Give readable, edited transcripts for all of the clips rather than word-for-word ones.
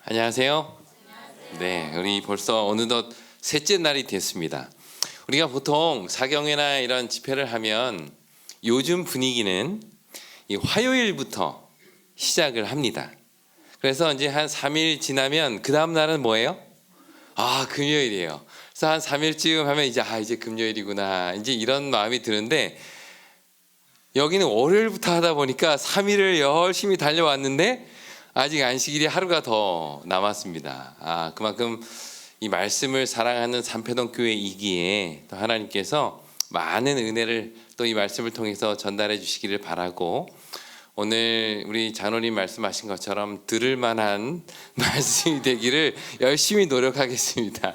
안녕하세요. 네, 우리 벌써 어느덧 셋째 날이 됐습니다. 우리가 보통 사경회나 이런 집회를 하면 요즘 분위기는 이 화요일부터 시작을 합니다. 그래서 이제 한 3일 지나면 그 다음 날은 뭐예요? 금요일이에요. 그래서 한 3일쯤 하면 이제 금요일이구나. 이제 이런 마음이 드는데 여기는 월요일부터 하다 보니까 3일을 열심히 달려왔는데 아직 안식일이 하루가 더 남았습니다. 그만큼 이 말씀을 사랑하는 삼패동 교회이기에 또 하나님께서 많은 은혜를 또 이 말씀을 통해서 전달해 주시기를 바라고, 오늘 우리 장로님 말씀하신 것처럼 들을 만한 말씀이 되기를 열심히 노력하겠습니다.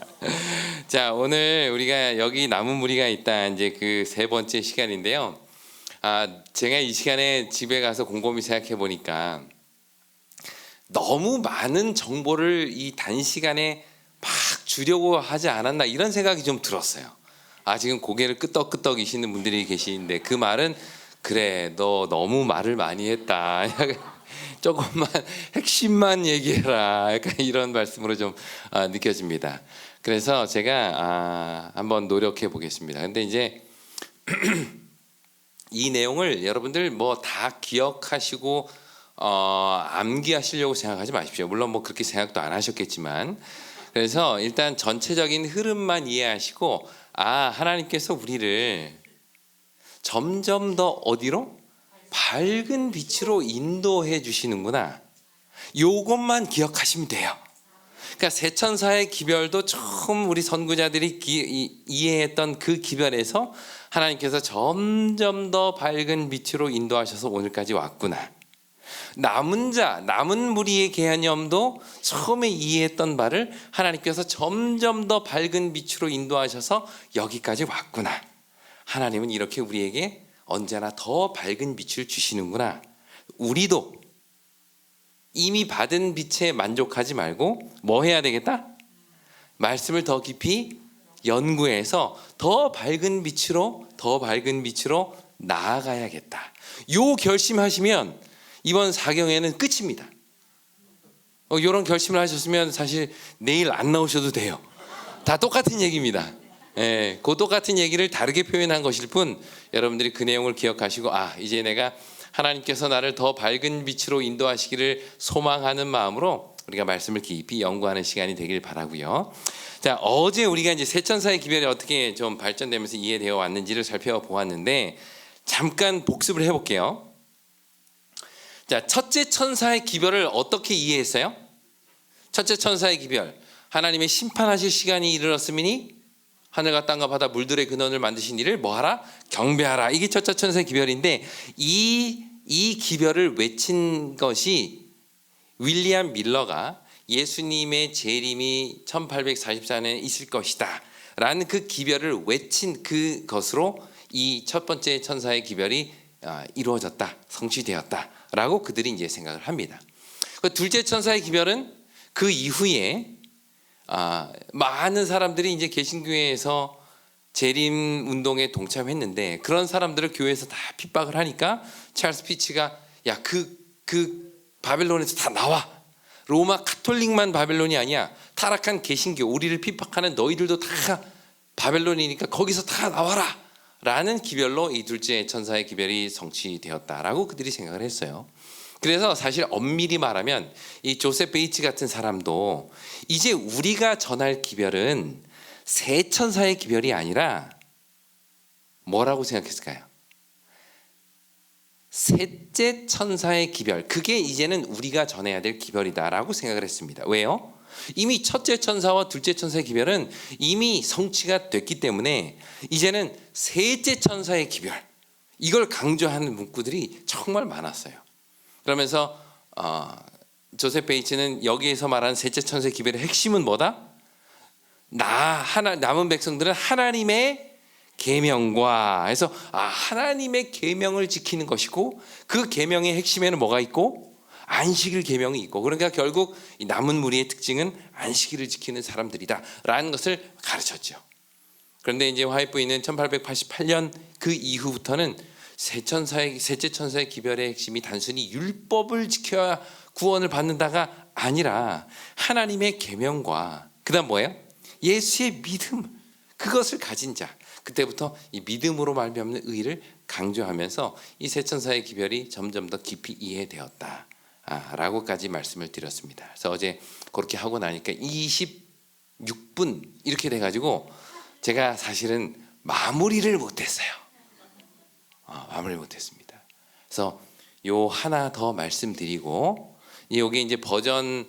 자, 오늘 우리가 여기 남은 무리가 있다, 이제 그 세 번째 시간인데요. 제가 이 시간에 집에 가서 곰곰이 생각해 보니까 너무 많은 정보를 이 단시간에 막 주려고 하지 않았나, 이런 생각이 좀 들었어요. 지금 고개를 끄덕끄덕이시는 분들이 계시는데 그 말은 그래, 너 너무 말을 많이 했다. 조금만 핵심만 얘기해라. 약간 이런 말씀으로 좀 느껴집니다. 그래서 제가 한번 노력해 보겠습니다. 근데 이제 이 내용을 여러분들 뭐 다 기억하시고 암기하시려고 생각하지 마십시오. 물론 뭐 그렇게 생각도 안 하셨겠지만, 그래서 일단 전체적인 흐름만 이해하시고 하나님께서 우리를 점점 더 어디로? 밝은 빛으로 인도해 주시는구나. 요것만 기억하시면 돼요. 그러니까 세 천사의 기별도 처음 우리 선구자들이 이해했던 그 기별에서 하나님께서 점점 더 밝은 빛으로 인도하셔서 오늘까지 왔구나. 남은 무리의 개념도 처음에 이해했던 바를 하나님께서 점점 더 밝은 빛으로 인도하셔서 여기까지 왔구나. 하나님은 이렇게 우리에게 언제나 더 밝은 빛을 주시는구나. 우리도 이미 받은 빛에 만족하지 말고 뭐 해야 되겠다? 말씀을 더 깊이 연구해서 더 밝은 빛으로 나아가야겠다. 요 결심하시면 이번 사경회는 끝입니다. 이런 결심을 하셨으면 사실 내일 안 나오셔도 돼요. 다 똑같은 얘기입니다. 그 똑같은 얘기를 다르게 표현한 것일 뿐, 여러분들이 그 내용을 기억하시고 이제 내가 하나님께서 나를 더 밝은 빛으로 인도하시기를 소망하는 마음으로 우리가 말씀을 깊이 연구하는 시간이 되길 바라고요. 자, 어제 우리가 이제 세 천사의 기별이 어떻게 좀 발전되면서 이해되어 왔는지를 살펴보았는데 잠깐 복습을 해볼게요. 자, 첫째 천사의 기별을 어떻게 이해했어요? 첫째 천사의 기별, 하나님의 심판하실 시간이 이르렀으니 하늘과 땅과 바다 물들의 근원을 만드신 이를 뭐하라? 경배하라. 이게 첫째 천사의 기별인데 이 기별을 외친 것이 윌리엄 밀러가 예수님의 재림이 1844년에 있을 것이다 라는 그 기별을 외친 그것으로 이 첫 번째 천사의 기별이 이루어졌다, 성취되었다 라고 그들이 이제 생각을 합니다. 그 둘째 천사의 기별은 그 이후에 많은 사람들이 이제 개신교회에서 재림 운동에 동참했는데, 그런 사람들을 교회에서 다 핍박을 하니까 찰스 피치가 그 바벨론에서 다 나와. 로마 카톨릭만 바벨론이 아니야. 타락한 개신교, 우리를 핍박하는 너희들도 다 바벨론이니까 거기서 다 나와라 라는 기별로 이 둘째 천사의 기별이 성취되었다라고 그들이 생각을 했어요. 그래서 사실 엄밀히 말하면 이 조셉 베이츠 같은 사람도 이제 우리가 전할 기별은 세 천사의 기별이 아니라 뭐라고 생각했을까요? 셋째 천사의 기별, 그게 이제는 우리가 전해야 될 기별이다라고 생각을 했습니다. 왜요? 이미 첫째 천사와 둘째 천사의 기별은 이미 성취가 됐기 때문에 이제는 셋째 천사의 기별, 이걸 강조하는 문구들이 정말 많았어요. 그러면서 조셉 베이츠는 여기에서 말하는 셋째 천사의 기별의 핵심은 뭐다? 남은 백성들은 하나님의 계명과 해서 하나님의 계명을 지키는 것이고, 그 계명의 핵심에는 뭐가 있고? 안식일 계명이 있고, 그러니까 결국 이 남은 무리의 특징은 안식일을 지키는 사람들이다 라는 것을 가르쳤죠. 그런데 이제 화이트부인은 1888년 그 이후부터는 셋째 천사의 기별의 핵심이 단순히 율법을 지켜야 구원을 받는다가 아니라 하나님의 계명과 그다음 뭐예요? 예수의 믿음, 그것을 가진 자. 그때부터 이 믿음으로 말미암는 의를 강조하면서 이 세 천사의 기별이 점점 더 깊이 이해되었다 라고까지 말씀을 드렸습니다. 그래서 어제 그렇게 하고 나니까 26분 이렇게 돼가지고 제가 사실은 마무리를 못했어요. 마무리를 못했습니다. 그래서 요 하나 더 말씀드리고, 여기 이제 버전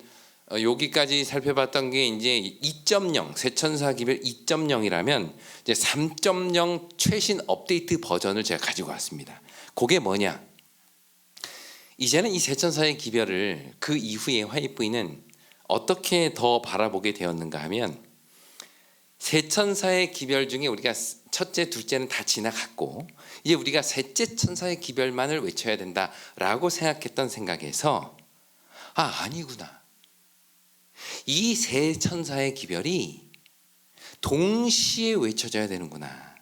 여기까지 살펴봤던 게 이제 2.0 세천사 기별 2.0이라면 이제 3.0 최신 업데이트 버전을 제가 가지고 왔습니다. 그게 뭐냐? 이제는 이 세천사의 기별을 그 이후에 화이프이는 어떻게 더 바라보게 되었는가 하면, 세천사의 기별 중에 우리가 첫째, 둘째는 다 지나갔고 이제 우리가 셋째 천사의 기별만을 외쳐야 된다라고 생각했던 생각에서 아니구나. 이 세 천사의 기별이 동시에 외쳐져야 되는구나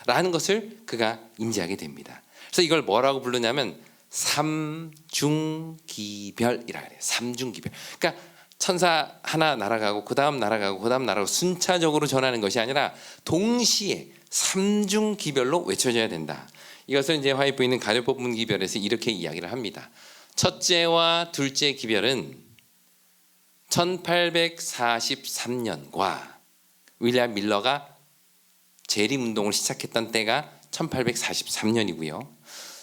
라는 것을 그가 인지하게 됩니다. 그래서 이걸 뭐라고 부르냐면 삼중기별이라 그래요. 삼중기별. 그러니까 천사 하나 날아가고 그 다음 날아가고 그 다음 날아가고 순차적으로 전하는 것이 아니라 동시에 삼중기별로 외쳐져야 된다. 이것을 이제 화이프이는 가려법문 기별에서 이렇게 이야기를 합니다. 첫째와 둘째 기별은 1843년과 윌리엄 밀러가 재림운동을 시작했던 때가 1843년이고요.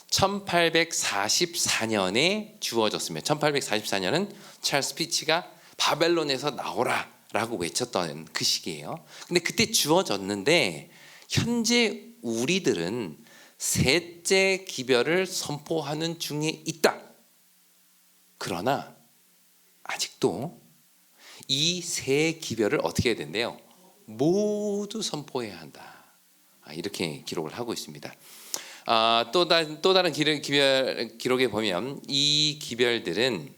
1844년에 주어졌으며 1844년은 찰스 피치가 바벨론에서 나오라 라고 외쳤던 그 시기예요. 근데 그때 주어졌는데 현재 우리들은 셋째 기별을 선포하는 중에 있다. 그러나 아직도 이 세 기별을 어떻게 해야 된대요? 모두 선포해야 한다. 이렇게 기록을 하고 있습니다. 또 다른 기록에 보면 이 기별들은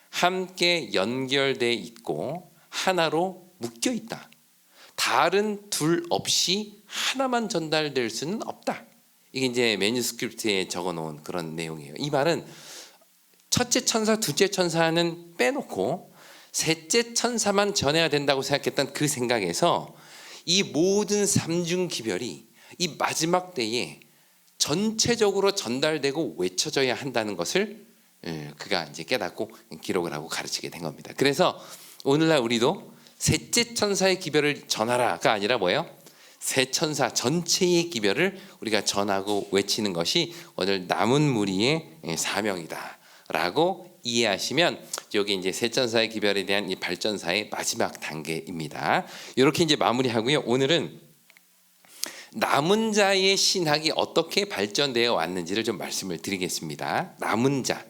함께 연결돼 있고 하나로 묶여 있다. 다른 둘 없이 하나만 전달될 수는 없다. 이게 이제 매뉴스크립트에 적어놓은 그런 내용이에요. 이 말은 첫째 천사, 둘째 천사는 빼놓고 셋째 천사만 전해야 된다고 생각했던 그 생각에서 이 모든 삼중 기별이 이 마지막 때에 전체적으로 전달되고 외쳐져야 한다는 것을 그가 이제 깨닫고 기록을 하고 가르치게 된 겁니다. 그래서 오늘날 우리도 셋째 천사의 기별을 전하라가 아니라 뭐예요? 세 천사 전체의 기별을 우리가 전하고 외치는 것이 오늘 남은 무리의 사명이다라고 이해하시면 여기 이제 세 천사의 기별에 대한 이 발전사의 마지막 단계입니다. 이렇게 이제 마무리하고요. 오늘은 남은 자의 신학이 어떻게 발전되어 왔는지를 좀 말씀을 드리겠습니다. 남은 자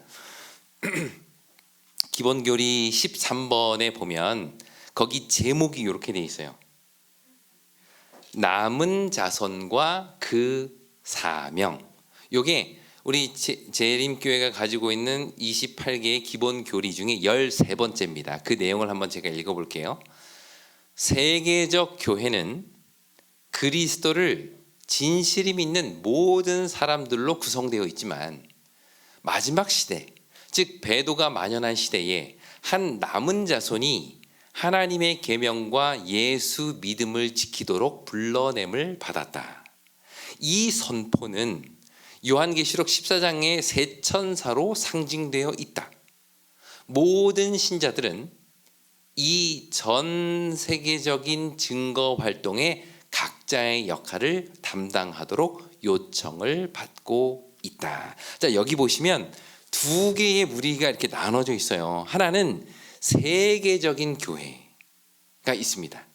기본교리 13번에 보면 거기 제목이 이렇게 돼 있어요. 남은 자손과 그 사명. 이게 우리 재림교회가 가지고 있는 28개의 기본 교리 중에 13번째입니다. 그 내용을 한번 제가 읽어볼게요. 세계적 교회는 그리스도를 진실히 믿는 모든 사람들로 구성되어 있지만 마지막 시대, 즉 배도가 만연한 시대에 한 남은 자손이 하나님의 계명과 예수 믿음을 지키도록 불러냄을 받았다. 이 선포는 요한계시록 14장의 세 천사로 상징되어 있다. 모든 신자들은 이 전 세계적인 증거 활동에 각자의 역할을 담당하도록 요청을 받고 있다. 자, 여기 보시면 두 개의 무리가 이렇게 나눠져 있어요. 하나는 세계적인 교회가 있습니다.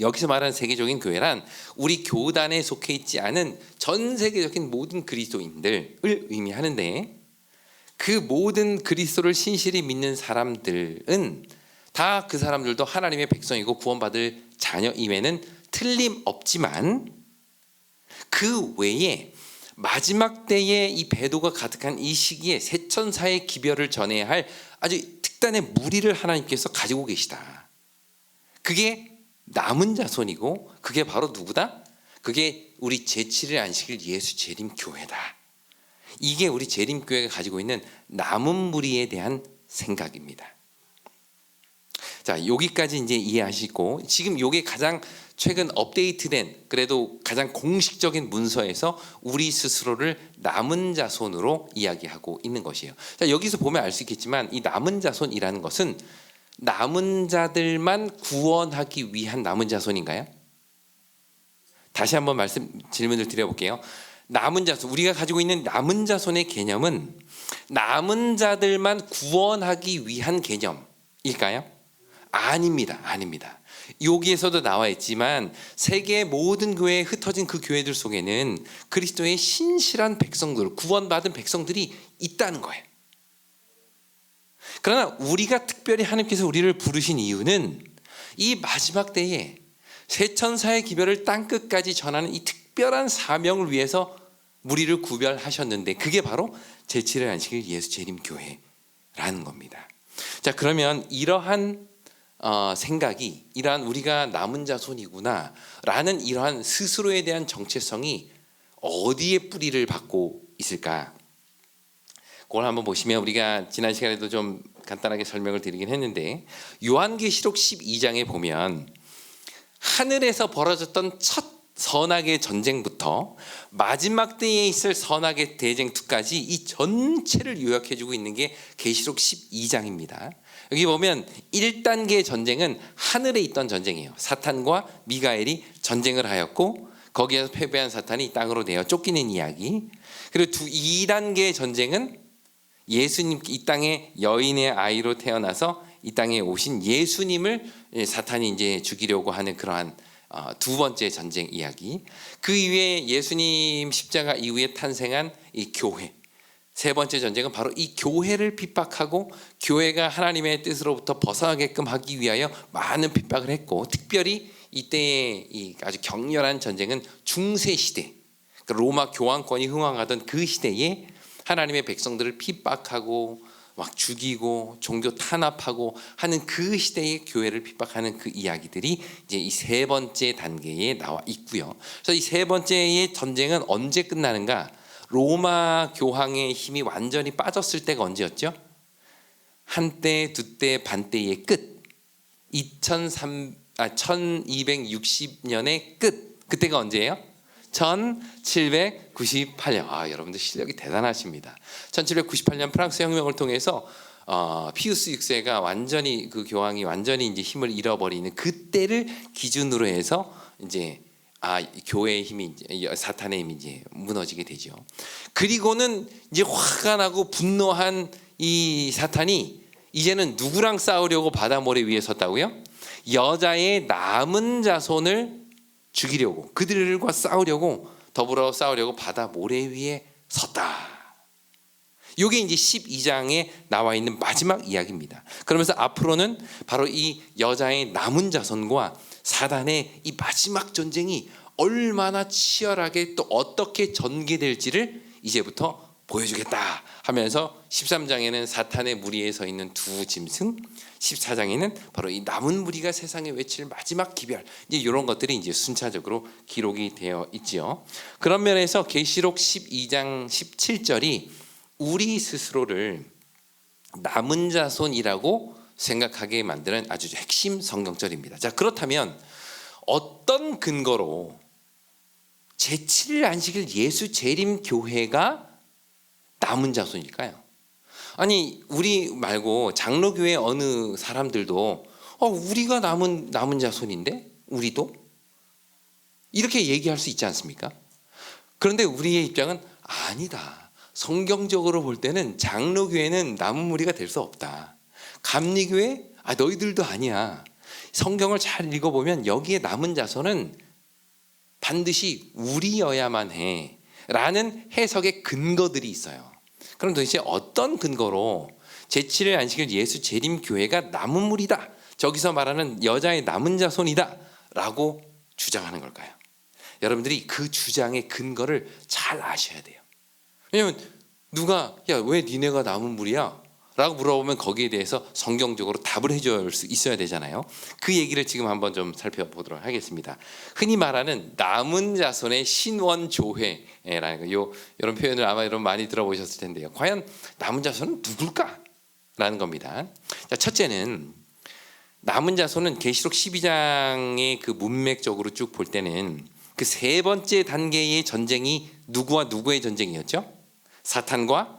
여기서 말하는 세계적인 교회란 우리 교단에 속해 있지 않은 전 세계적인 모든 그리스도인들을 의미하는데, 그 모든 그리스도를 신실히 믿는 사람들은 다 그 사람들도 하나님의 백성이고 구원받을 자녀임에는 틀림없지만 그 외에 마지막 때에 이 배도가 가득한 이 시기에 세 천사의 기별을 전해야 할 아주 특단의 무리를 하나님께서 가지고 계시다. 그게 남은 자손이고 그게 바로 누구다? 그게 우리 제7일 안식일 예수 재림 교회다. 이게 우리 재림 교회가 가지고 있는 남은 무리에 대한 생각입니다. 자, 여기까지 이제 이해하시고 지금 요게 가장 최근 업데이트된 그래도 가장 공식적인 문서에서 우리 스스로를 남은 자손으로 이야기하고 있는 것이에요. 자, 여기서 보면 알 수 있겠지만 이 남은 자손이라는 것은 남은 자들만 구원하기 위한 남은 자손인가요? 다시 한번 질문을 드려볼게요. 남은 자손, 우리가 가지고 있는 남은 자손의 개념은 남은 자들만 구원하기 위한 개념일까요? 아닙니다. 아닙니다. 여기에서도 나와 있지만 세계 모든 교회에 흩어진 그 교회들 속에는 그리스도의 신실한 백성들, 구원받은 백성들이 있다는 거예요. 그러나 우리가 특별히 하나님께서 우리를 부르신 이유는 이 마지막 때에 새 천사의 기별을 땅끝까지 전하는 이 특별한 사명을 위해서 우리를 구별하셨는데 그게 바로 제7일 안식일 예수 재림 교회라는 겁니다. 자, 그러면 이러한 생각이 이러한 우리가 남은 자손이구나 라는 이러한 스스로에 대한 정체성이 어디에 뿌리를 받고 있을까? 그걸 한번 보시면 우리가 지난 시간에도 좀 간단하게 설명을 드리긴 했는데 요한계시록 12장에 보면 하늘에서 벌어졌던 첫 선악의 전쟁부터 마지막 때에 있을 선악의 대쟁투까지 이 전체를 요약해주고 있는 게 계시록 12장입니다. 여기 보면 1단계 전쟁은 하늘에 있던 전쟁이에요. 사탄과 미가엘이 전쟁을 하였고 거기에서 패배한 사탄이 땅으로 내어 쫓기는 이야기. 그리고 2단계 전쟁은 예수님, 이 땅에 여인의 아이로 태어나서 이 땅에 오신 예수님을 사탄이 이제 죽이려고 하는 그러한 두 번째 전쟁 이야기. 그 이후에 예수님 십자가 이후에 탄생한 이 교회. 세 번째 전쟁은 바로 이 교회를 핍박하고 교회가 하나님의 뜻으로부터 벗어나게끔 하기 위하여 많은 핍박을 했고, 특별히 이때의 이 아주 격렬한 전쟁은 중세 시대, 로마 교황권이 흥왕하던 그 시대에 하나님의 백성들을 핍박하고 막 죽이고 종교 탄압하고 하는 그 시대의 교회를 핍박하는 그 이야기들이 이제 이 세 번째 단계에 나와 있고요. 그래서 이 세 번째의 전쟁은 언제 끝나는가? 로마 교황의 힘이 완전히 빠졌을 때가 언제였죠? 한때, 두때, 반때의 끝. 1260년의 끝. 그때가 언제예요? 1798년. 여러분들 실력이 대단하십니다. 1798년 프랑스 혁명을 통해서 피우스 6세가 완전히 그 교황이 완전히 이제 힘을 잃어버리는 그때를 기준으로 해서 이제 교회의 힘이 이제 사탄의 힘이 이제 무너지게 되죠. 그리고는 이제 화가 나고 분노한 이 사탄이 이제는 누구랑 싸우려고 바다 모래 위에 섰다고요? 여자의 남은 자손을 죽이려고, 그들과 싸우려고, 더불어 싸우려고 바다 모래 위에 섰다. 이게 이제 12장에 나와 있는 마지막 이야기입니다. 그러면서 앞으로는 바로 이 여자의 남은 자손과 사단의 이 마지막 전쟁이 얼마나 치열하게 또 어떻게 전개될지를 이제부터 보여주겠다 하면서 13장에는 사탄의 무리에 서 있는 두 짐승, 14장에는 바로 이 남은 무리가 세상에 외칠 마지막 기별, 이제 이런 것들이 이제 순차적으로 기록이 되어 있지요. 그런 면에서 계시록 12장 17절이 우리 스스로를 남은 자손이라고 생각하게 만드는 아주 핵심 성경절입니다. 자, 그렇다면 어떤 근거로 제7일 안식일 예수 재림 교회가 남은 자손일까요? 아니, 우리 말고 장로교회 어느 사람들도 우리가 남은 자손인데 우리도 이렇게 얘기할 수 있지 않습니까? 그런데 우리의 입장은 아니다. 성경적으로 볼 때는 장로교회는 남은 무리가 될 수 없다. 감리교회 너희들도 아니야. 성경을 잘 읽어보면 여기에 남은 자손은 반드시 우리여야만 해 라는 해석의 근거들이 있어요. 그럼 도대체 어떤 근거로 제7일 안식일 예수 재림 교회가 남은 무리다, 저기서 말하는 여자의 남은 자손이다 라고 주장하는 걸까요? 여러분들이 그 주장의 근거를 잘 아셔야 돼요. 왜냐하면 누가 왜 니네가 남은 무리야? 라고 물어보면 거기에 대해서 성경적으로 답을 해줄 수 있어야 되잖아요. 그 얘기를 지금 한번 좀 살펴보도록 하겠습니다. 흔히 말하는 남은 자손의 신원조회라는 거, 이런 표현을 아마 여러분 많이 들어보셨을 텐데요. 과연 남은 자손은 누굴까? 라는 겁니다. 자, 첫째는 남은 자손은 계시록 12장의 그 문맥적으로 쭉 볼 때는 그 세 번째 단계의 전쟁이 누구와 누구의 전쟁이었죠? 사탄과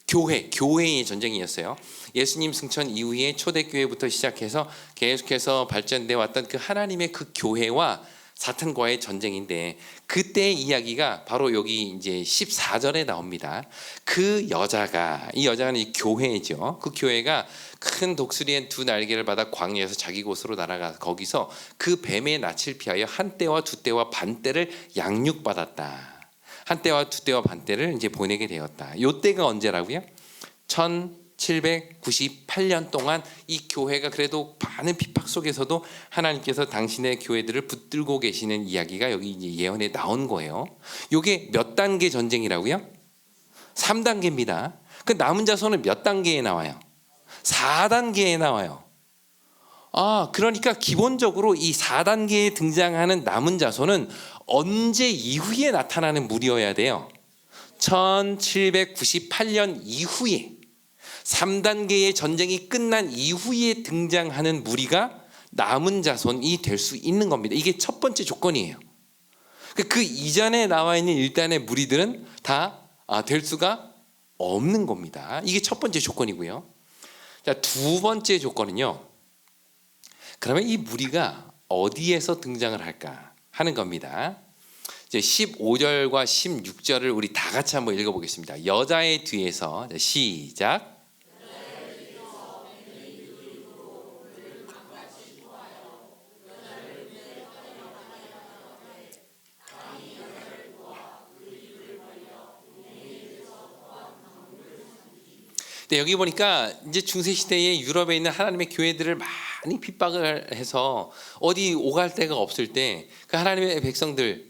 교회의 전쟁이었어요. 예수님 승천 이후에 초대교회부터 시작해서 계속해서 발전돼 왔던 그 하나님의 그 교회와 사탄과의 전쟁인데, 그때의 이야기가 바로 여기 이제 14절에 나옵니다. 이 여자는 이 교회죠. 그 교회가 큰 독수리의 두 날개를 받아 광야에서 자기 곳으로 날아가 거기서 그 뱀의 낯을 피하여 한 때와 두 때와 반 때를 양육받았다. 한 때와 두 때와 반 때를 이제 보내게 되었다. 요 때가 언제라고요? 1798년 동안 이 교회가 그래도 많은 핍박 속에서도 하나님께서 당신의 교회들을 붙들고 계시는 이야기가 여기 이제 예언에 나온 거예요. 요게 몇 단계 전쟁이라고요? 3단계입니다. 그 남은 자손은 몇 단계에 나와요? 4단계에 나와요. 그러니까 기본적으로 이 4단계에 등장하는 남은 자손은 언제 이후에 나타나는 무리여야 돼요? 1798년 이후에, 3단계의 전쟁이 끝난 이후에 등장하는 무리가 남은 자손이 될 수 있는 겁니다. 이게 첫 번째 조건이에요. 그 이전에 나와 있는 일단의 무리들은 다 될 수가 없는 겁니다. 이게 첫 번째 조건이고요. 자, 두 번째 조건은요. 그러면 이 무리가 어디에서 등장을 할까 하는 겁니다. 이제 15절과 16절을 우리 다 같이 한번 읽어보겠습니다. 여자의 뒤에서, 시작. 네, 여기 보니까 이제 중세 시대에 유럽에 있는 하나님의 교회들을 많이 핍박을 해서 어디 오갈 데가 없을 때 그 하나님의 백성들이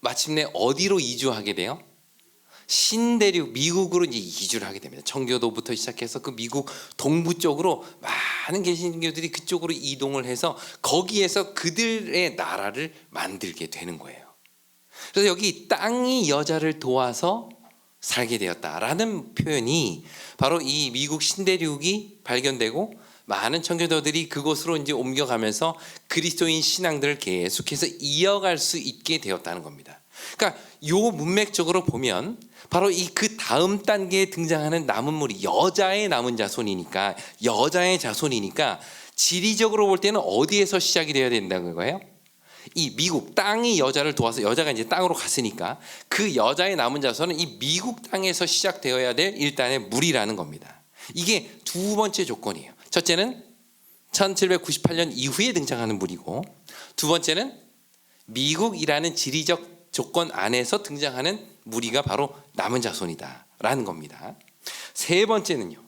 마침내 어디로 이주하게 돼요? 신대륙 미국으로 이제 이주를 하게 됩니다. 청교도부터 시작해서 그 미국 동부 쪽으로 많은 개신교들이 그쪽으로 이동을 해서 거기에서 그들의 나라를 만들게 되는 거예요. 그래서 여기 땅이 여자를 도와서 살게 되었다라는 표현이 바로 이 미국 신대륙이 발견되고 많은 청교도들이 그곳으로 이제 옮겨가면서 그리스도인 신앙들을 계속해서 이어갈 수 있게 되었다는 겁니다. 그러니까 요 문맥적으로 보면 바로 이 그 다음 단계에 등장하는 남은 무리, 여자의 남은 자손이니까, 여자의 자손이니까 지리적으로 볼 때는 어디에서 시작이 되어야 된다는 거예요? 이 미국 땅이 여자를 도와서, 여자가 이제 땅으로 갔으니까 그 여자의 남은 자손은 이 미국 땅에서 시작되어야 될 일단의 무리라는 겁니다. 이게 두 번째 조건이에요. 첫째는 1798년 이후에 등장하는 무리고, 두 번째는 미국이라는 지리적 조건 안에서 등장하는 무리가 바로 남은 자손이다라는 겁니다. 세 번째는요.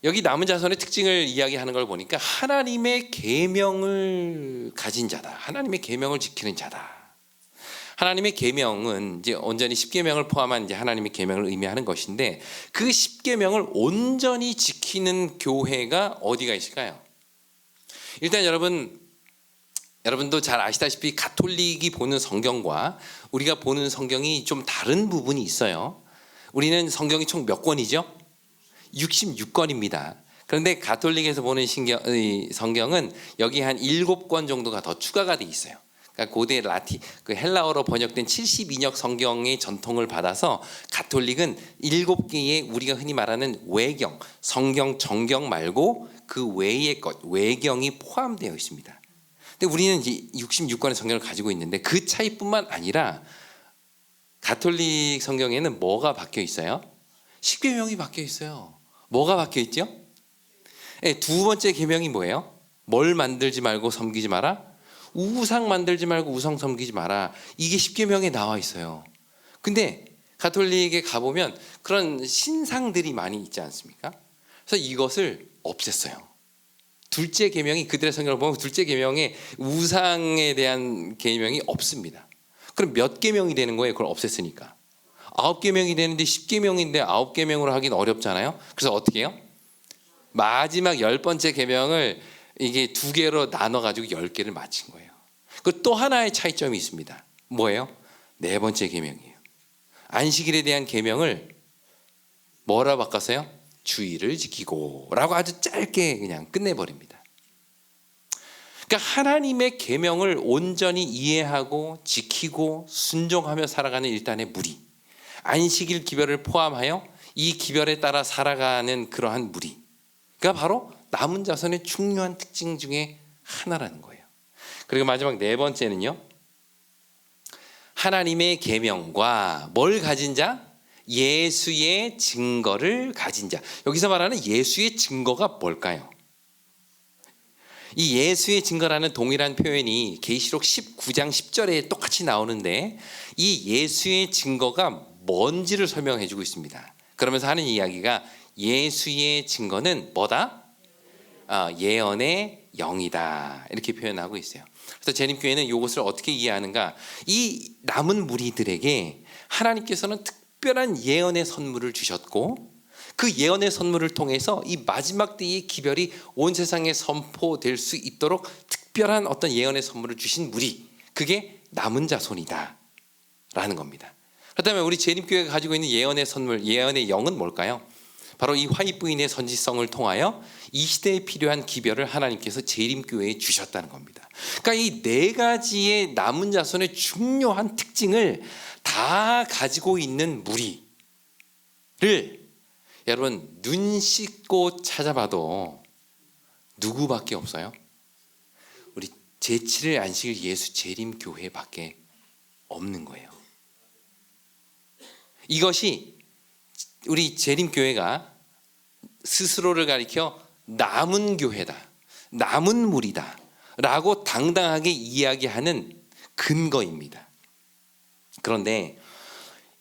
여기 남은 자손의 특징을 이야기하는 걸 보니까 하나님의 계명을 가진 자다. 하나님의 계명을 지키는 자다. 하나님의 계명은 이제 온전히 10계명을 포함한 이제 하나님의 계명을 의미하는 것인데, 그 10계명을 온전히 지키는 교회가 어디가 있을까요? 일단 여러분도 잘 아시다시피 가톨릭이 보는 성경과 우리가 보는 성경이 좀 다른 부분이 있어요. 우리는 성경이 총 몇 권이죠? 66권입니다. 그런데 가톨릭에서 보는 성경은 여기 한 7권 정도가 더 추가가 돼 있어요. 그러니까 고대 그 헬라어로 번역된 72역 성경의 전통을 받아서 가톨릭은 7개의 우리가 흔히 말하는 외경, 성경 정경 말고 그 외의 것, 외경이 포함되어 있습니다. 근데 우리는 이제 66권의 성경을 가지고 있는데 그 차이뿐만 아니라 가톨릭 성경에는 뭐가 박혀 있어요? 10계명이 박혀 있어요. 뭐가 박혀 있죠? 네, 두 번째 계명이 뭐예요? 뭘 만들지 말고 섬기지 마라? 우상 만들지 말고 우상 섬기지 마라. 이게 10계명에 나와 있어요. 근데 가톨릭에 가보면 그런 신상들이 많이 있지 않습니까? 그래서 이것을 없앴어요. 둘째 계명이, 그들의 성경을 보면 둘째 계명에 우상에 대한 계명이 없습니다. 그럼 몇 계명이 되는 거예요? 그걸 없앴으니까. 9계명이 되는데 10계명인데 9계명으로 하긴 어렵잖아요. 그래서 어떻게 해요? 마지막 10번째 계명을 이게 2개로 나눠가지고 10개를 맞힌 거예요. 그 또 하나의 차이점이 있습니다. 뭐예요? 4번째 계명이에요. 안식일에 대한 계명을 뭐라 바꿨어요? 주의를 지키고 라고 아주 짧게 그냥 끝내버립니다. 그러니까 하나님의 계명을 온전히 이해하고 지키고 순종하며 살아가는 일단의 무리, 안식일 기별을 포함하여 이 기별에 따라 살아가는 그러한 무리가 바로 남은 자손의 중요한 특징 중에 하나라는 거예요. 그리고 마지막 네 번째는요, 하나님의 계명과 뭘 가진 자? 예수의 증거를 가진 자. 여기서 말하는 예수의 증거가 뭘까요? 이 예수의 증거라는 동일한 표현이 계시록 19장 10절에 똑같이 나오는데, 이 예수의 증거가 뭔지를 설명해 주고 있습니다. 그러면서 하는 이야기가 예수의 증거는 뭐다? 예언의 영이다, 이렇게 표현하고 있어요. 그래서 재림교회는 이것을 어떻게 이해하는가? 이 남은 무리들에게 하나님께서는 특별한 예언의 선물을 주셨고, 그 예언의 선물을 통해서 이 마지막 때의 기별이 온 세상에 선포될 수 있도록 특별한 어떤 예언의 선물을 주신 무리, 그게 남은 자손이다 라는 겁니다. 그렇다면 우리 재림교회가 가지고 있는 예언의 선물, 예언의 영은 뭘까요? 바로 이 화이부인의 선지성을 통하여 이 시대에 필요한 기별을 하나님께서 재림교회에 주셨다는 겁니다. 그러니까 이 네 가지의 남은 자손의 중요한 특징을 다 가지고 있는 무리를 여러분 눈 씻고 찾아봐도 누구밖에 없어요? 우리 제7일 안식일 예수 재림교회밖에 없는 거예요. 이것이 우리 재림교회가 스스로를 가리켜 남은 교회다, 남은 무리다 라고 당당하게 이야기하는 근거입니다. 그런데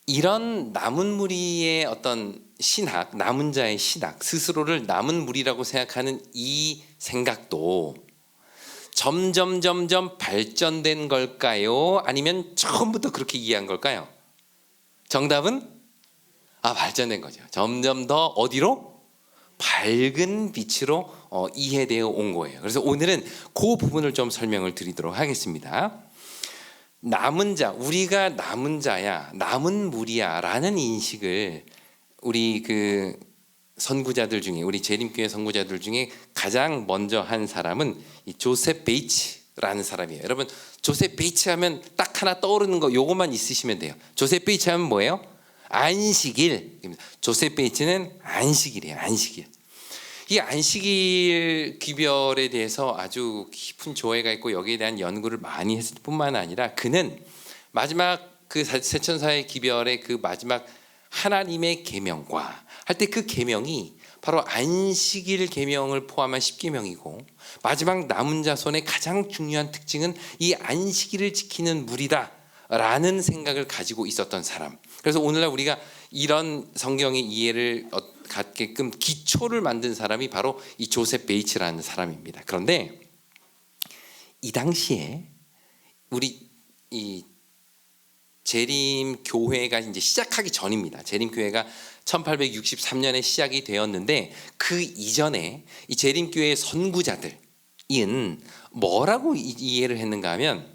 이런 남은 무리의 어떤 신학, 남은 자의 신학, 스스로를 남은 무리라고 생각하는 이 생각도 점점 발전된 걸까요? 아니면 처음부터 그렇게 이해한 걸까요? 정답은 발전된 거죠. 점점 더 어디로? 밝은 빛으로 이해되어 온 거예요. 그래서 오늘은 그 부분을 좀 설명을 드리도록 하겠습니다. 남은 자, 우리가 남은 자야, 남은 무리야 라는 인식을 우리 그 선구자들 중에, 우리 재림교회 선구자들 중에 가장 먼저 한 사람은 이 조셉 베이츠라는 사람이에요. 여러분, 조셉 베이츠 하면 딱 하나 떠오르는 거 요것만 있으시면 돼요. 조셉 베이츠 하면 뭐예요? 안식일. 조셉 베이츠는 안식일이에요. 안식일. 이 안식일 기별에 대해서 아주 깊은 조예가 있고 여기에 대한 연구를 많이 했을 뿐만 아니라, 그는 마지막 그 세천사의 기별의 그 마지막 하나님의 계명과 할 때 그 계명이 바로 안식일 계명을 포함한 10계명이고, 마지막 남은 자손의 가장 중요한 특징은 이 안식일을 지키는 무리다 라는 생각을 가지고 있었던 사람. 그래서 오늘날 우리가 이런 성경의 이해를 갖게끔 기초를 만든 사람이 바로 이 조셉 베이츠라는 사람입니다. 그런데 이 당시에 우리 이 재림 교회가 이제 시작하기 전입니다. 재림 교회가 1863년에 시작이 되었는데, 그 이전에 이 재림 교회의 선구자들은 뭐라고 이해를 했는가 하면,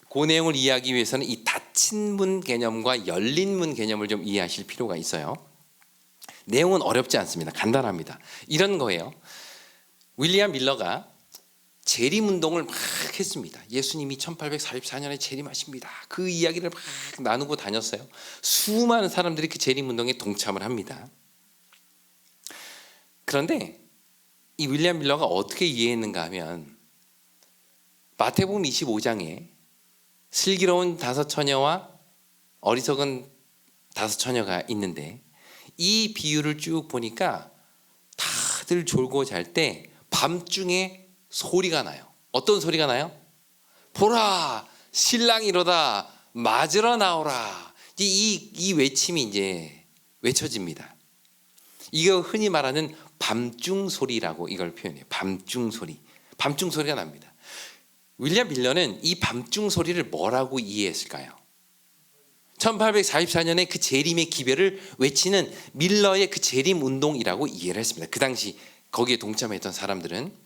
그 내용을 이해하기 위해서는 이 닫힌 문 개념과 열린 문 개념을 좀 이해하실 필요가 있어요. 내용은 어렵지 않습니다. 간단합니다. 이런 거예요. 윌리엄 밀러가 재림운동을 막 했습니다. 예수님이 1844년에 재림하십니다. 그 이야기를 막 나누고 다녔어요. 수많은 사람들이 그 재림운동에 동참을 합니다. 그런데 이 윌리엄 밀러가 어떻게 이해했는가 하면, 마태복음 25장에 슬기로운 5 처녀와 어리석은 5 처녀가 있는데, 이 비유를 쭉 보니까 다들 졸고 잘 때 밤중에 소리가 나요. 어떤 소리가 나요? 보라, 신랑이로다, 맞으러 나오라. 이 외침이 이제 외쳐집니다. 이거 흔히 말하는 밤중 소리라고 이걸 표현해요. 밤중 소리. 밤중 소리가 납니다. 윌리엄 밀러는 이 밤중 소리를 뭐라고 이해했을까요? 1844년에 그 재림의 기별을 외치는 밀러의 그 재림 운동이라고 이해를 했습니다. 그 당시 거기에 동참했던 사람들은.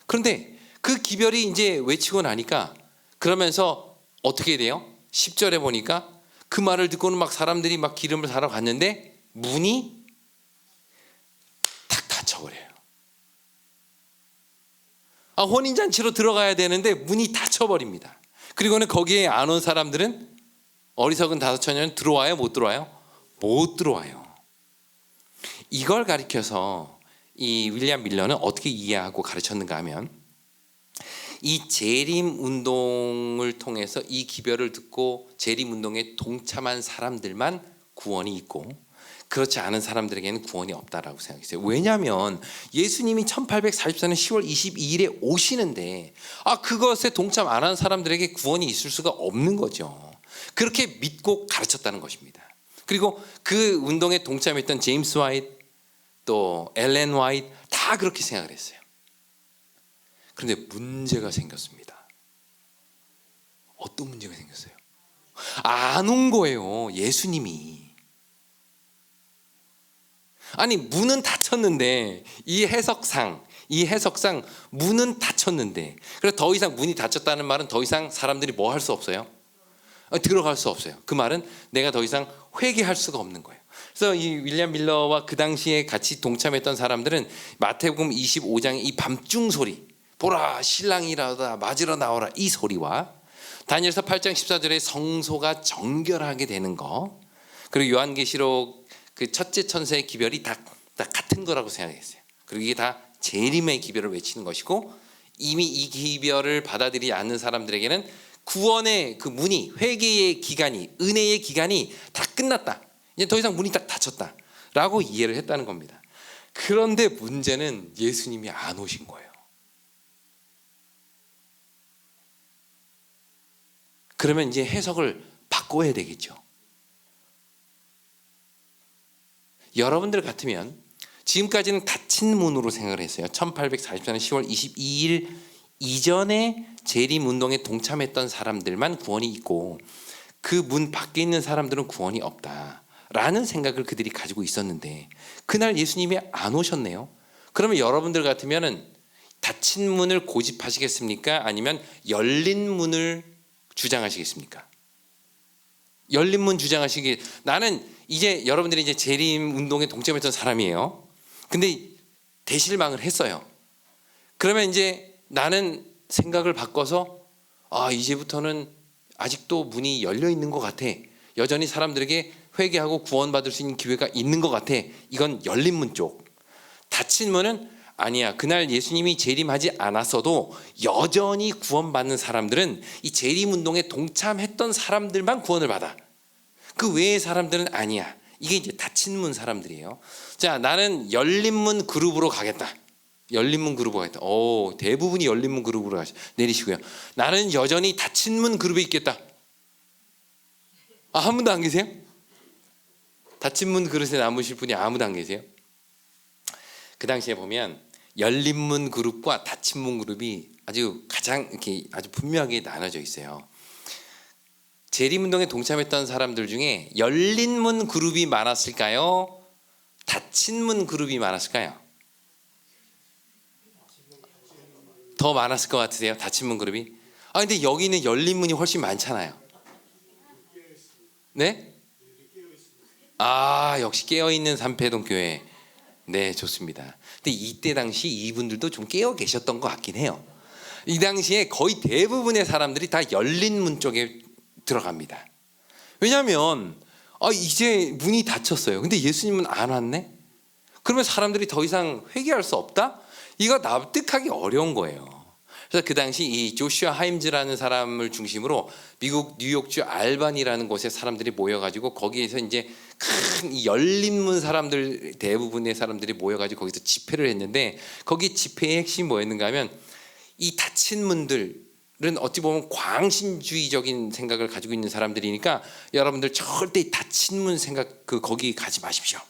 그런데 그 기별이 이제 외치고 나니까, 그러면서 어떻게 돼요? 10절에 보니까 그 말을 듣고는 막 사람들이 막 기름을 사러 갔는데 문이 혼인잔치로 들어가야 되는데 문이 닫혀버립니다. 그리고는 거기에 안 온 사람들은 어리석은 다섯 처녀는 들어와요? 못 들어와요? 못 들어와요. 이걸 가리켜서 이 윌리엄 밀러는 어떻게 이해하고 가르쳤는가 하면, 이 재림 운동을 통해서 이 기별을 듣고 재림 운동에 동참한 사람들만 구원이 있고, 그렇지 않은 사람들에게는 구원이 없다라고 생각했어요. 왜냐하면 예수님이 1844년 10월 22일에 오시는데 그것에 동참 안 한 사람들에게 구원이 있을 수가 없는 거죠. 그렇게 믿고 가르쳤다는 것입니다. 그리고 그 운동에 동참했던 제임스 화이트, 또 엘렌 화이트 다 그렇게 생각을 했어요. 그런데 문제가 생겼습니다. 어떤 문제가 생겼어요? 안 온 거예요, 예수님이. 아니, 문은 닫혔는데, 이 해석상 문은 닫혔는데, 그래서 더 이상 문이 닫혔다는 말은 더 이상 사람들이 뭐 할 수 없어요? 들어갈 수 없어요. 그 말은 내가 더 이상 회개할 수가 없는 거예요. 그래서 이 윌리엄 밀러와 그 당시에 같이 동참했던 사람들은 마태복음 25장의 이 밤중 소리, 보라 신랑이라다 맞으러 나오라, 이 소리와 다니엘서 8장 14절에 성소가 정결하게 되는 거, 그리고 요한계시록 그 첫째 천사의 기별이 다 같은 거라고 생각했어요. 그리고 이게 다 재림의 기별을 외치는 것이고, 이미 이 기별을 받아들이지 않는 사람들에게는 구원의 그 문이, 회개의 기간이, 은혜의 기간이 다 끝났다, 이제 더 이상 문이 딱 닫혔다 라고 이해를 했다는 겁니다. 그런데 문제는 예수님이 안 오신 거예요. 그러면 이제 해석을 바꿔야 되겠죠. 여러분들 같으면 지금까지는 닫힌 문으로 생각을 했어요. 1844년 10월 22일 이전에 재림운동에 동참했던 사람들만 구원이 있고, 그 문 밖에 있는 사람들은 구원이 없다라는 생각을 그들이 가지고 있었는데, 그날 예수님이 안 오셨네요. 그러면 여러분들 같으면 닫힌 문을 고집하시겠습니까? 아니면 열린 문을 주장하시겠습니까? 열린 문 주장하시기, 나는 이제 여러분들이 이제 재림 운동에 동참했던 사람이에요. 근데 대실망을 했어요. 그러면 이제 나는 생각을 바꿔서 이제부터는 아직도 문이 열려 있는 것 같아. 여전히 사람들에게 회개하고 구원받을 수 있는 기회가 있는 것 같아. 이건 열린 문 쪽. 닫힌 문은 아니야. 그날 예수님이 재림하지 않았어도 여전히 구원받는 사람들은 이 재림 운동에 동참했던 사람들만 구원을 받아. 그 외의 사람들은 아니야. 이게 이제 닫힌 문 사람들이에요. 자, 나는 열린 문 그룹으로 가겠다. 열린 문 그룹으로 가겠다. 대부분이 열린 문 그룹으로 내리시고요. 나는 여전히 닫힌 문 그룹에 있겠다. 한 분도 안 계세요? 닫힌 문 그릇에 남으실 분이 아무도 안 계세요? 그 당시에 보면 열린 문 그룹과 닫힌 문 그룹이 가장 이렇게 아주 분명하게 나눠져 있어요. 재림운동에 동참했던 사람들 중에 열린 문 그룹이 많았을까요? 닫힌 문 그룹이 많았을까요? 더 많았을 것 같으세요? 닫힌 문 그룹이? 근데 여기는 열린 문이 훨씬 많잖아요. 네? 역시 깨어있는 삼패동 교회. 네, 좋습니다. 근데 이때 당시 이분들도 좀 깨어 계셨던 것 같긴 해요. 이 당시에 거의 대부분의 사람들이 다 열린 문 쪽에 들어갑니다. 왜냐하면 이제 문이 닫혔어요. 근데 예수님은 안 왔네? 그러면 사람들이 더 이상 회개할 수 없다? 이거 납득하기 어려운 거예요. 그래서 그 당시 이 조슈아 하임즈라는 사람을 중심으로 미국 뉴욕주 알바니라는 곳에 사람들이 모여가지고, 거기에서 이제 큰 열린 문 사람들, 대부분의 사람들이 모여가지고 거기서 집회를 했는데, 거기 집회의 핵심이 뭐였는가 하면, 이 닫힌 문들은 어찌 보면 광신주의적인 생각을 가지고 있는 사람들이니까 여러분들 절대 닫힌 문 생각 거기 가지 마십시오.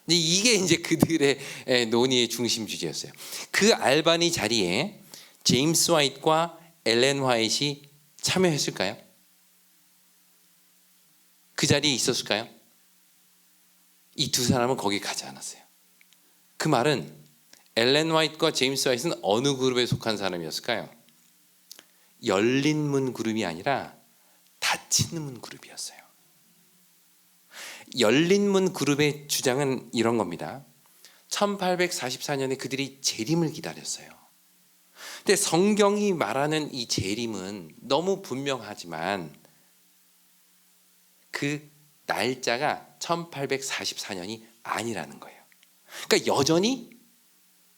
이게 이제 그들의 논의의 중심 주제였어요. 그 알바니 자리에 제임스 화이트와 엘렌 화이트이 참여했을까요? 그 자리에 있었을까요? 이 두 사람은 거기 가지 않았어요. 그 말은 엘렌 화이트와 제임스 화이트는 어느 그룹에 속한 사람이었을까요? 열린 문 그룹이 아니라 닫힌 문 그룹이었어요. 열린 문 그룹의 주장은 이런 겁니다. 1844년에 그들이 재림을 기다렸어요. 근데 성경이 말하는 이 재림은 너무 분명하지만 그 날짜가 1844년이 아니라는 거예요. 그러니까 여전히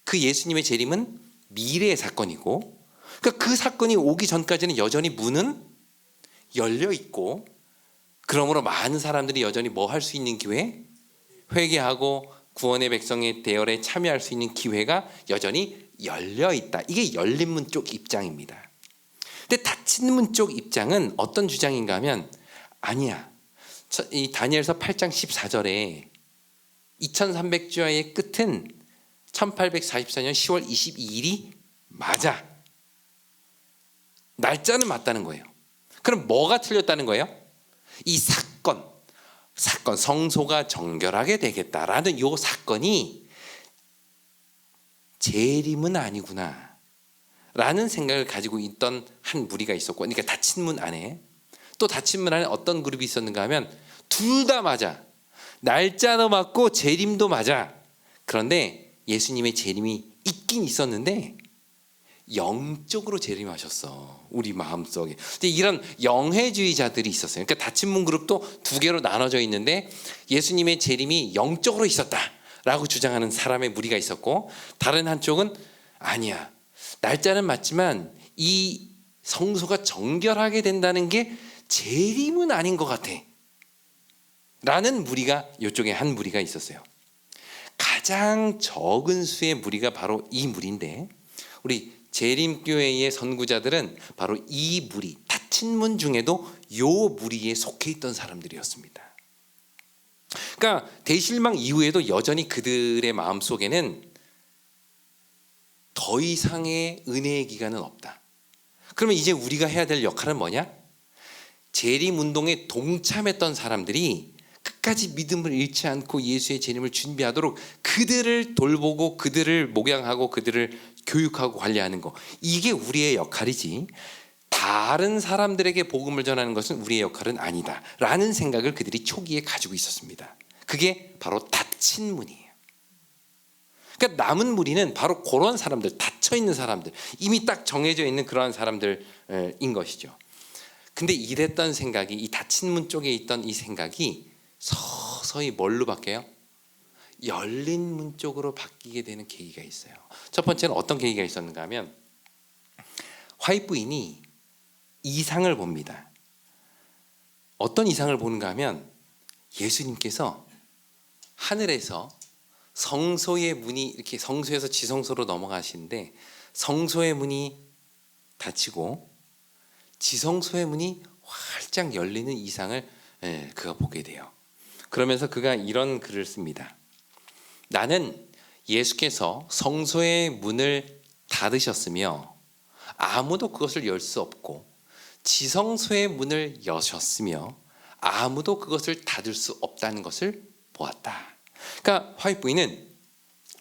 그 예수님의 재림은 미래의 사건이고, 그러니까 그 사건이 오기 전까지는 여전히 문은 열려 있고, 그러므로 많은 사람들이 여전히 뭐 할 수 있는 기회? 회개하고 구원의 백성의 대열에 참여할 수 있는 기회가 여전히 열려 있다. 이게 열린 문 쪽 입장입니다. 근데 닫힌 문 쪽 입장은 어떤 주장인가 하면, 아니야, 이 다니엘서 8장 14절에 2300주야의 끝은 1844년 10월 22일이 맞아. 날짜는 맞다는 거예요. 그럼 뭐가 틀렸다는 거예요? 이 사건 성소가 정결하게 되겠다라는 이 사건이 재림은 아니구나 라는 생각을 가지고 있던 한 무리가 있었고, 그러니까 닫힌 문 안에, 또 닫힌 문 안에 어떤 그룹이 있었는가 하면 둘 다 맞아. 날짜도 맞고 재림도 맞아. 그런데 예수님의 재림이 있긴 있었는데 영적으로 재림하셨어, 우리 마음속에. 근데 이런 영해주의자들이 있었어요. 그러니까 닫힌 문 그룹도 두 개로 나눠져 있는데 예수님의 재림이 영적으로 있었다라고 주장하는 사람의 무리가 있었고, 다른 한쪽은 아니야, 날짜는 맞지만 이 성소가 정결하게 된다는 게 재림은 아닌 것 같아 라는 무리가, 이쪽에 한 무리가 있었어요. 가장 적은 수의 무리가 바로 이 무리인데, 우리 재림교회의 선구자들은 바로 이 무리, 닫힌 문 중에도 요 무리에 속해 있던 사람들이었습니다. 그러니까 대실망 이후에도 여전히 그들의 마음속에는 더 이상의 은혜의 기간은 없다. 그러면 이제 우리가 해야 될 역할은 뭐냐? 재림운동에 동참했던 사람들이 끝까지 믿음을 잃지 않고 예수의 재림을 준비하도록 그들을 돌보고 그들을 목양하고 그들을 교육하고 관리하는 거, 이게 우리의 역할이지 다른 사람들에게 복음을 전하는 것은 우리의 역할은 아니다 라는 생각을 그들이 초기에 가지고 있었습니다. 그게 바로 닫힌 문이에요. 그러니까 남은 무리는 바로 그런 사람들, 닫혀있는 사람들, 이미 딱 정해져 있는 그러한 사람들인 것이죠. 근데 이랬던 생각이, 이 닫힌 문 쪽에 있던 이 생각이 서서히 뭘로 바뀌어요? 열린 문 쪽으로 바뀌게 되는 계기가 있어요. 첫 번째는 어떤 계기가 있었는가 하면, 화이트 부인이 이상을 봅니다. 어떤 이상을 보는가 하면, 예수님께서 하늘에서 성소의 문이 이렇게 성소에서 지성소로 넘어가시는데 성소의 문이 닫히고 지성소의 문이 활짝 열리는 이상을 그가 보게 돼요. 그러면서 그가 이런 글을 씁니다. 나는 예수께서 성소의 문을 닫으셨으며 아무도 그것을 열 수 없고 지성소의 문을 여셨으며 아무도 그것을 닫을 수 없다는 것을 보았다. 그러니까 화이트 부인은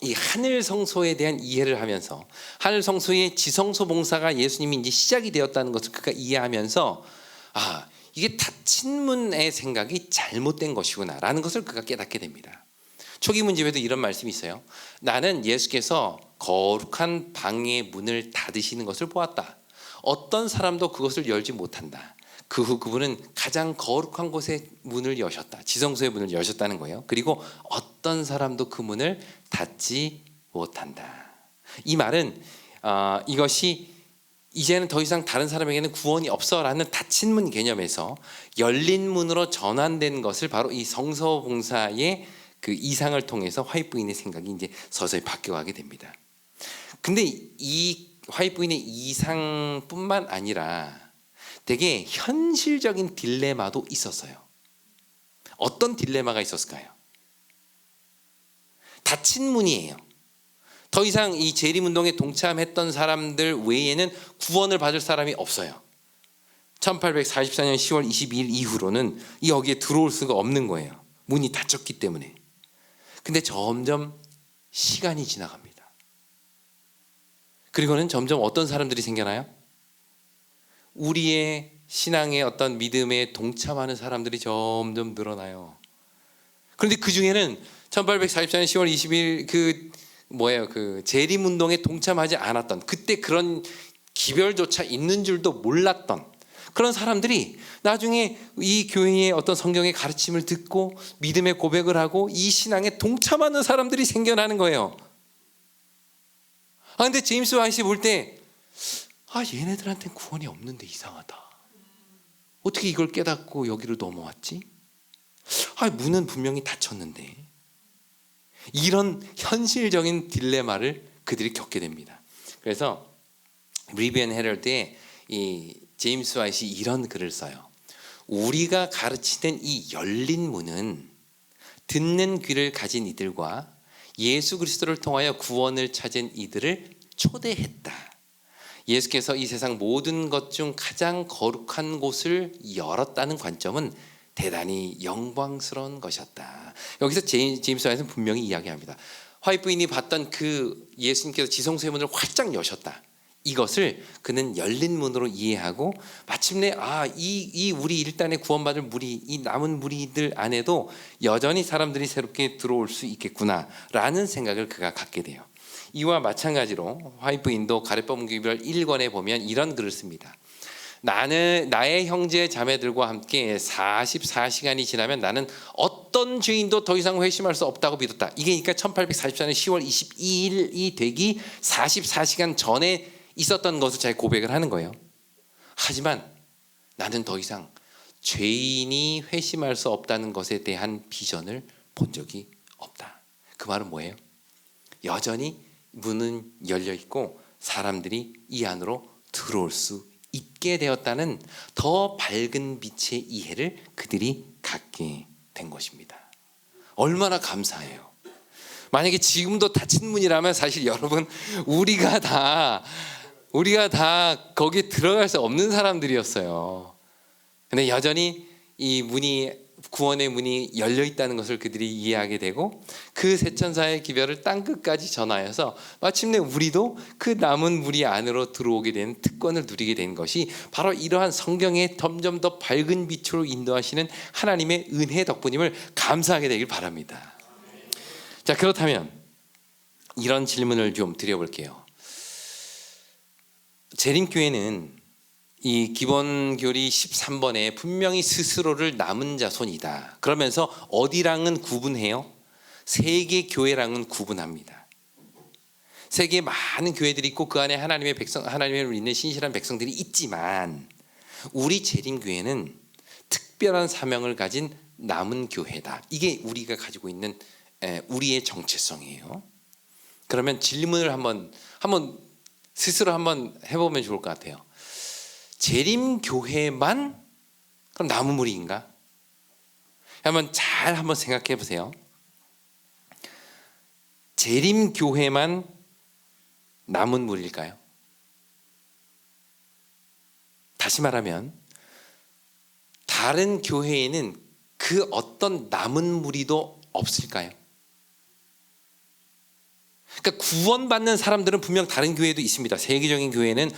이 하늘 성소에 대한 이해를 하면서, 하늘 성소의 지성소 봉사가 예수님이 이제 시작이 되었다는 것을 그가 이해하면서, 아, 이게 닫힌 문의 생각이 잘못된 것이구나라는 것을 그가 깨닫게 됩니다. 초기 문집에도 이런 말씀이 있어요. 나는 예수께서 거룩한 방의 문을 닫으시는 것을 보았다. 어떤 사람도 그것을 열지 못한다. 그 후 그분은 가장 거룩한 곳의 문을 여셨다. 지성소의 문을 여셨다는 거예요. 그리고 어떤 사람도 그 문을 닫지 못한다. 이 말은 이것이 이제는 더 이상 다른 사람에게는 구원이 없어라는 닫힌 문 개념에서 열린 문으로 전환된 것을 바로 이 성서 봉사의 그 이상을 통해서 화이트 부인의 생각이 이제 서서히 바뀌어가게 됩니다. 근데 이 화이트 부인의 이상뿐만 아니라 되게 현실적인 딜레마도 있었어요. 어떤 딜레마가 있었을까요? 닫힌 문이에요. 더 이상 이 재림운동에 동참했던 사람들 외에는 구원을 받을 사람이 없어요. 1844년 10월 22일 이후로는 여기에 들어올 수가 없는 거예요. 문이 닫혔기 때문에. 근데 점점 시간이 지나갑니다. 그리고는 점점 어떤 사람들이 생겨나요? 우리의 신앙의 어떤 믿음에 동참하는 사람들이 점점 늘어나요. 그런데 그 중에는 1844년 10월 20일 뭐예요? 그 재림 운동에 동참하지 않았던, 그때 그런 기별조차 있는 줄도 몰랐던 그런 사람들이 나중에 이 교회의 어떤 성경의 가르침을 듣고 믿음의 고백을 하고 이 신앙에 동참하는 사람들이 생겨나는 거예요. 근데 제임스 와이시 볼 때 얘네들한테는 구원이 없는데 이상하다. 어떻게 이걸 깨닫고 여기로 넘어왔지? 문은 분명히 닫혔는데. 이런 현실적인 딜레마를 그들이 겪게 됩니다. 그래서 리비언 헤럴드에 이 제임스 와이시 이런 글을 써요. 우리가 가르치는 이 열린 문은 듣는 귀를 가진 이들과 예수 그리스도를 통하여 구원을 찾은 이들을 초대했다. 예수께서 이 세상 모든 것 중 가장 거룩한 곳을 열었다는 관점은 대단히 영광스러운 것이었다. 여기서 제임스 와이스는 분명히 이야기합니다. 화이트 부인이 봤던 그 예수님께서 지성소의 문을 활짝 여셨다. 이것을 그는 열린 문으로 이해하고 마침내 이 우리 일단의 구원받을 무리, 이 남은 무리들 안에도 여전히 사람들이 새롭게 들어올 수 있겠구나라는 생각을 그가 갖게 돼요. 이와 마찬가지로 화이트 부인도 가래법문기별 1권에 보면 이런 글을 씁니다. 나의 형제 자매들과 함께 44시간이 지나면 나는 어떤 죄인도 더 이상 회심할 수 없다고 믿었다. 이게 그러니까 1844년 10월 22일이 되기 44시간 전에 있었던 것을 잘 고백을 하는 거예요. 하지만 나는 더 이상 죄인이 회심할 수 없다는 것에 대한 비전을 본 적이 없다. 그 말은 뭐예요? 여전히 문은 열려 있고 사람들이 이 안으로 들어올 수 있게 되었다는 더 밝은 빛의 이해를 그들이 갖게 된 것입니다. 얼마나 감사해요. 만약에 지금도 닫힌 문이라면 사실 여러분 우리가 다 거기에 들어갈 수 없는 사람들이었어요. 근데 여전히 이 문이, 구원의 문이 열려 있다는 것을 그들이 이해하게 되고 그 세 천사의 기별을 땅 끝까지 전하여서 마침내 우리도 그 남은 무리 안으로 들어오게 된 특권을 누리게 된 것이 바로 이러한 성경의 점점 더 밝은 빛으로 인도하시는 하나님의 은혜 덕분임을 감사하게 되길 바랍니다. 자, 그렇다면 이런 질문을 좀 드려볼게요. 재림교회는 이 기본교리 13번에 분명히 스스로를 남은 자손이다. 그러면서 어디랑은 구분해요? 세계 교회랑은 구분합니다. 세계에 많은 교회들이 있고 그 안에 하나님의 백성, 하나님을 믿는 신실한 백성들이 있지만 우리 재림교회는 특별한 사명을 가진 남은 교회다. 이게 우리가 가지고 있는 우리의 정체성이에요. 그러면 질문을 한번 스스로 한번 해보면 좋을 것 같아요. 재림교회만 그럼 남은 무리인가? 한번 생각해 보세요. 재림교회만 남은 무리일까요? 다시 말하면 다른 교회에는 그 어떤 남은 무리도 없을까요? 그러니까 구원받는 사람들은 분명 다른 교회도 있습니다. 세계적인 교회는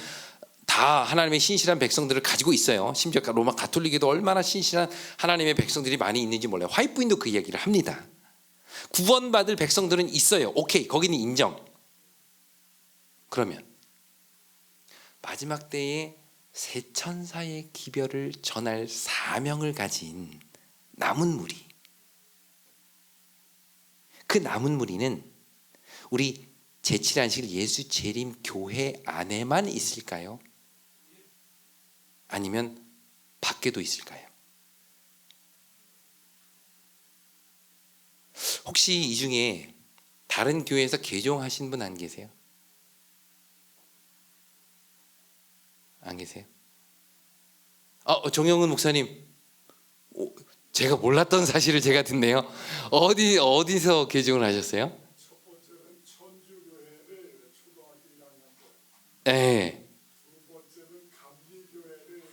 다 하나님의 신실한 백성들을 가지고 있어요. 심지어 로마 가톨릭에도 얼마나 신실한 하나님의 백성들이 많이 있는지 몰라요. 화이트 부인도 그 이야기를 합니다. 구원받을 백성들은 있어요. 오케이, 거기는 인정. 그러면 마지막 때에 새 천사의 기별을 전할 사명을 가진 남은 무리, 그 남은 무리는 우리 제7안식 예수 재림 교회 안에만 있을까요? 아니면 밖에도 있을까요? 혹시 이 중에 다른 교회에서 개종하신 분 안 계세요? 안 계세요? 정영은 목사님, 제가 몰랐던 사실을 제가 듣네요. 어디서 개종을 하셨어요? 첫 번째는 천주교회를 초등학교 1학년 때, 네. 두 번째는 감리교회를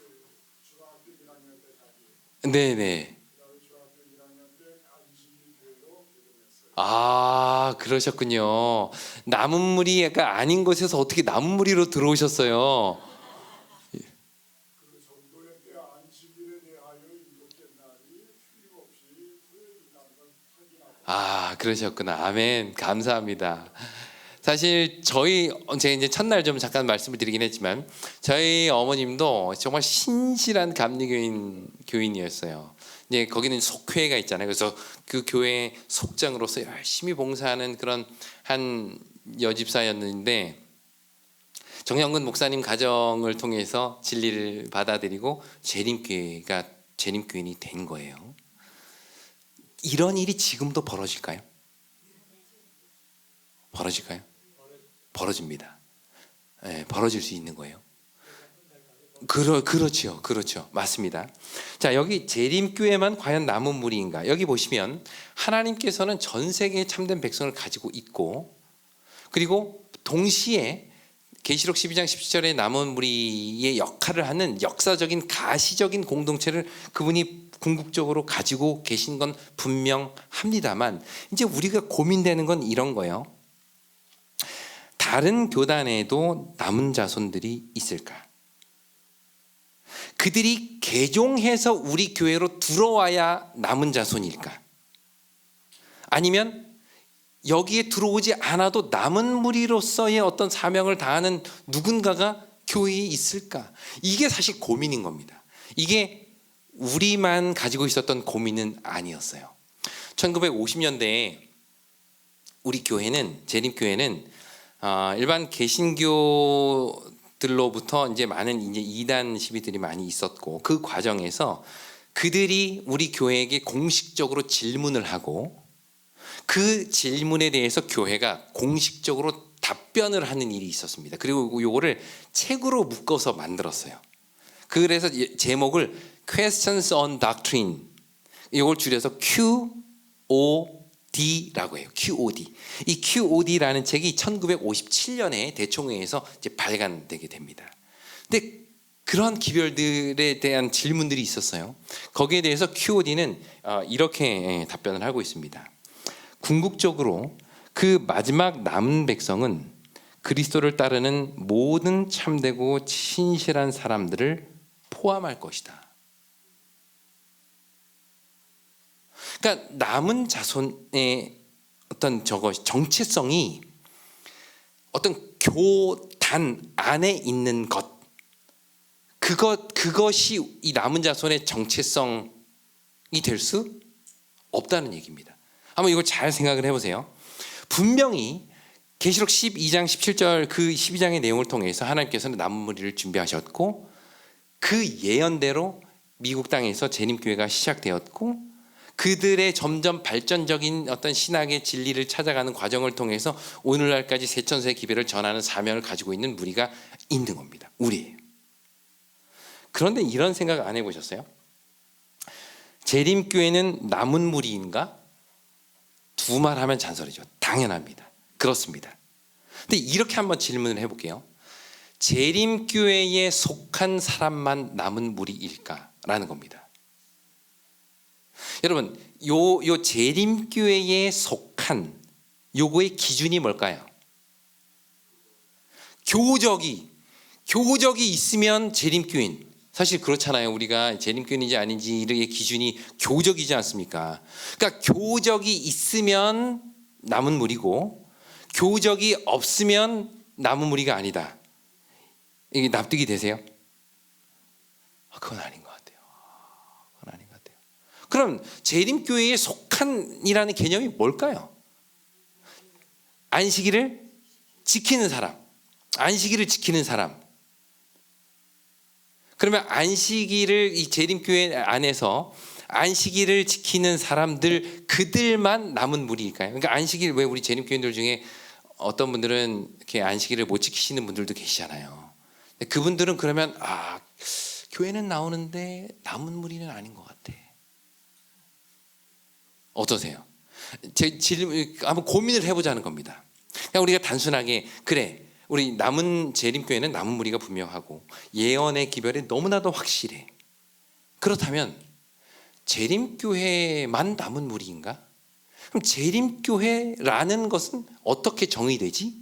중학교 1학년 때 가기, 네네. 그다음에 중학교 1학년 때 안식일교회로 개종했어요. 그러셨군요. 남은 무리가 아닌 곳에서 어떻게 남은 무리로 들어오셨어요? 그 정도의 때 안식일에 대하여 7개 날이 틀림없이 토요일이라는 걸 확인하고 그러셨구나. 아멘. 감사합니다. 사실 제가 이제 첫날 좀 잠깐 말씀을 드리긴 했지만 저희 어머님도 정말 신실한 교인이었어요. 이제 거기는 속회가 있잖아요. 그래서 그 교회 속장으로서 열심히 봉사하는 그런 한 여집사였는데 정영근 목사님 가정을 통해서 진리를 받아들이고 재림교인이 된 거예요. 이런 일이 지금도 벌어질까요? 벌어집니다. 네, 벌어질 수 있는 거예요. 그렇죠. 맞습니다. 자, 여기 재림교회만 과연 남은 무리인가? 여기 보시면 하나님께서는 전 세계의 참된 백성을 가지고 있고, 그리고 동시에 계시록 12장 17절에 남은 무리의 역할을 하는 역사적인 가시적인 공동체를 그분이 궁극적으로 가지고 계신 건 분명합니다만, 이제 우리가 고민되는 건 이런 거예요. 다른 교단에도 남은 자손들이 있을까? 그들이 개종해서 우리 교회로 들어와야 남은 자손일까? 아니면 여기에 들어오지 않아도 남은 무리로서의 어떤 사명을 다하는 누군가가 교회에 있을까? 이게 사실 고민인 겁니다. 이게 우리만 가지고 있었던 고민은 아니었어요. 1950년대에 우리 교회는, 재림교회는 일반 개신교들로부터 이제 많은 이제 이단 시비들이 많이 있었고, 그 과정에서 그들이 우리 교회에게 공식적으로 질문을 하고 그 질문에 대해서 교회가 공식적으로 답변을 하는 일이 있었습니다. 그리고 이거를 책으로 묶어서 만들었어요. 그래서 제목을 Questions on Doctrine, 이걸 줄여서 QOD라고 해요. QOD. 이 QOD라는 책이 1957년에 대총회에서 이제 발간되게 됩니다. 근데 그런 기별들에 대한 질문들이 있었어요. 거기에 대해서 QOD는 이렇게 답변을 하고 있습니다. 궁극적으로 그 마지막 남은 백성은 그리스도를 따르는 모든 참되고 신실한 사람들을 포함할 것이다. 그러니까 남은 자손의 어떤 정체성이 어떤 교단 안에 있는 그것이 이 남은 자손의 정체성이 될 수 없다는 얘기입니다. 한번 이걸 잘 생각을 해보세요. 분명히 계시록 12장 17절 그 12장의 내용을 통해서 하나님께서는 남은 무리를 준비하셨고, 그 예언대로 미국 땅에서 재림교회가 시작되었고, 그들의 점점 발전적인 어떤 신학의 진리를 찾아가는 과정을 통해서 오늘날까지 세천세의 기별을 전하는 사명을 가지고 있는 무리가 있는 겁니다. 우리예요. 그런데 이런 생각 안 해보셨어요? 재림교회는 남은 무리인가? 두 말 하면 잔소리죠. 당연합니다. 그렇습니다. 근데 이렇게 한번 질문을 해볼게요. 재림교회에 속한 사람만 남은 무리일까라는 겁니다. 여러분, 요 재림교회에 속한 요거의 기준이 뭘까요? 교적이 있으면 재림교인. 사실 그렇잖아요. 우리가 재림교인인지 아닌지의 기준이 교적이지 않습니까? 그러니까 교적이 있으면 남은 무리고 교적이 없으면 남은 무리가 아니다. 이게 납득이 되세요? 그건 아닌 것 같아요. 그럼 재림교회에 속한이라는 개념이 뭘까요? 안식일을 지키는 사람. 그러면 안식일을 이 재림교회 안에서 안식일을 지키는 사람들, 그들만 남은 무리일까요? 그러니까 안식일, 왜 우리 재림교인들 중에 어떤 분들은 이렇게 안식일을 못 지키시는 분들도 계시잖아요. 그분들은 그러면 교회는 나오는데 남은 무리는 아닌 것 같아. 어떠세요? 한번 고민을 해보자는 겁니다. 그냥 우리가 단순하게 그래, 우리 남은 재림교회는 남은 무리가 분명하고 예언의 기별이 너무나도 확실해. 그렇다면 재림교회만 남은 무리인가? 그럼 재림교회라는 것은 어떻게 정의되지?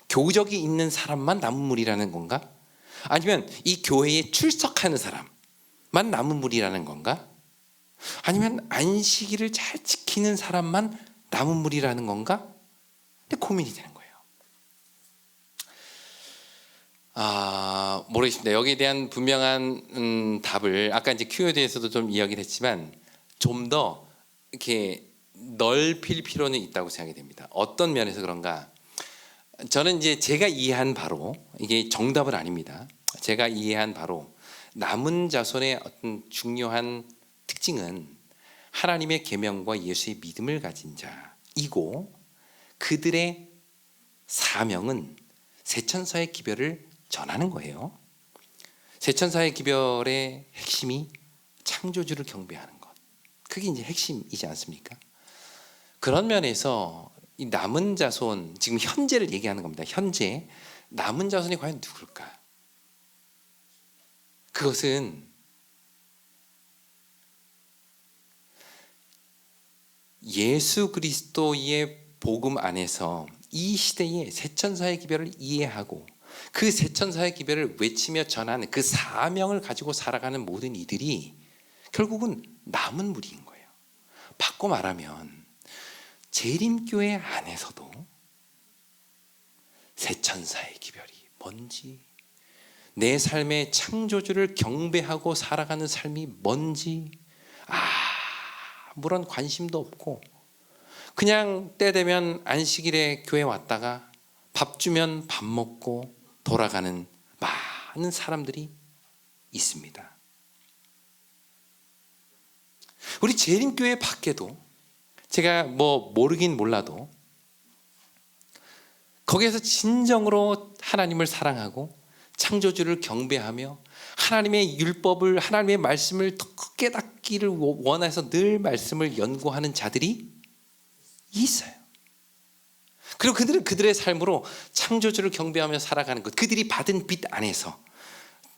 교적이 있는 사람만 남은 무리라는 건가? 아니면 이 교회에 출석하는 사람만 남은 무리라는 건가? 아니면 안식일을 잘 지키는 사람만 남은 무리라는 건가? 근데 고민이 되는 거예요. 모르겠습니다. 여기에 대한 분명한 답을 아까 이제 Q&A에서도 좀 이야기를 했지만 좀 더 이렇게 넓힐 필요는 있다고 생각이 됩니다. 어떤 면에서 그런가? 저는 이제 제가 이해한 바로 이게 정답은 아닙니다. 제가 이해한 바로 남은 자손의 어떤 중요한 특징은 하나님의 계명과 예수의 믿음을 가진 자이고 그들의 사명은 세천사의 기별을 전하는 거예요. 세천사의 기별의 핵심이 창조주를 경배하는 것. 그게 이제 핵심이지 않습니까? 그런 면에서 이 남은 자손, 지금 현재를 얘기하는 겁니다. 현재 남은 자손이 과연 누굴까? 그것은 예수 그리스도의 복음 안에서 이 시대의 세천사의 기별을 이해하고 그 세천사의 기별을 외치며 전하는 그 사명을 가지고 살아가는 모든 이들이 결국은 남은 무리인 거예요. 바꿔 말하면 재림교회 안에서도 세천사의 기별이 뭔지, 내 삶의 창조주를 경배하고 살아가는 삶이 뭔지 아무런 관심도 없고 그냥 때 되면 안식일에 교회 왔다가 밥 주면 밥 먹고 돌아가는 많은 사람들이 있습니다. 우리 재림교회 밖에도 제가 모르긴 몰라도 거기에서 진정으로 하나님을 사랑하고 창조주를 경배하며 하나님의 율법을, 하나님의 말씀을 더 깨닫기를 원해서 늘 말씀을 연구하는 자들이 있어요. 그리고 그들은 그들의 삶으로 창조주를 경배하며 살아가는 것, 그들이 받은 빛 안에서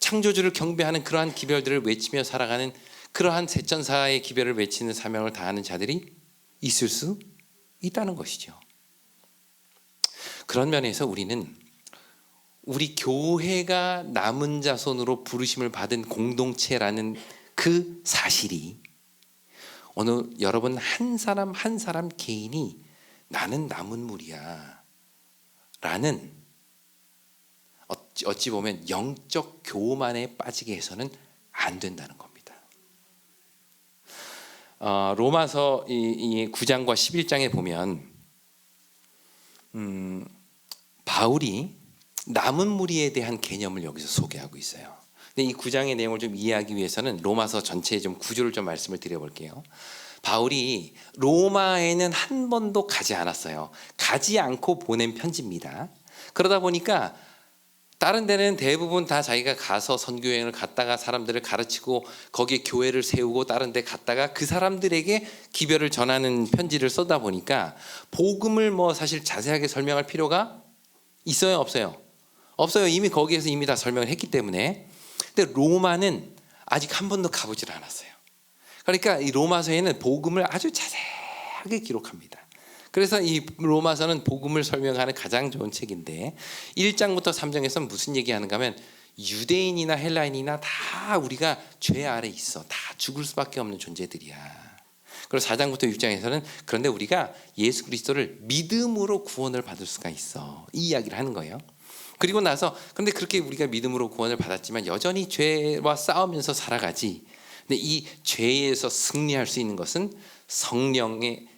창조주를 경배하는 그러한 기별들을 외치며 살아가는 그러한 세천사의 기별을 외치는 사명을 다하는 자들이 있을 수 있다는 것이죠. 그런 면에서 우리는 우리 교회가 남은 자손으로 부르심을 받은 공동체라는 그 사실이 오늘 여러분 한 사람 한 사람 개인이 나는 남은 무리야 라는 어찌 보면 영적 교만에 빠지게 해서는 안 된다는 겁니다. 로마서 이 9장과 11장에 보면 바울이 남은 무리에 대한 개념을 여기서 소개하고 있어요. 근데 이 9장의 내용을 좀 이해하기 위해서는 로마서 전체의 좀 구조를 좀 말씀을 드려볼게요. 바울이 로마에는 한 번도 가지 않았어요. 가지 않고 보낸 편지입니다. 그러다 보니까 다른 데는 대부분 다 자기가 가서 선교여행을 갔다가 사람들을 가르치고 거기에 교회를 세우고 다른 데 갔다가 그 사람들에게 기별을 전하는 편지를 쓰다 보니까 복음을 사실 자세하게 설명할 필요가 있어요, 없어요? 없어요. 이미 거기에서 이미 다 설명을 했기 때문에. 근데 로마는 아직 한 번도 가보질 않았어요. 그러니까 이 로마서에는 복음을 아주 자세하게 기록합니다. 그래서 이 로마서는 복음을 설명하는 가장 좋은 책인데 1장부터 3장에서는 무슨 얘기하는가 하면 유대인이나 헬라인이나 다 우리가 죄 아래 있어. 다 죽을 수밖에 없는 존재들이야. 그리고 4장부터 6장에서는 그런데 우리가 예수 그리스도를 믿음으로 구원을 받을 수가 있어. 이 이야기를 하는 거예요. 그리고 나서 그런데 그렇게 우리가 믿음으로 구원을 받았지만 여전히 죄와 싸우면서 살아가지. 근데 이 죄에서 승리할 수 있는 것은 성령의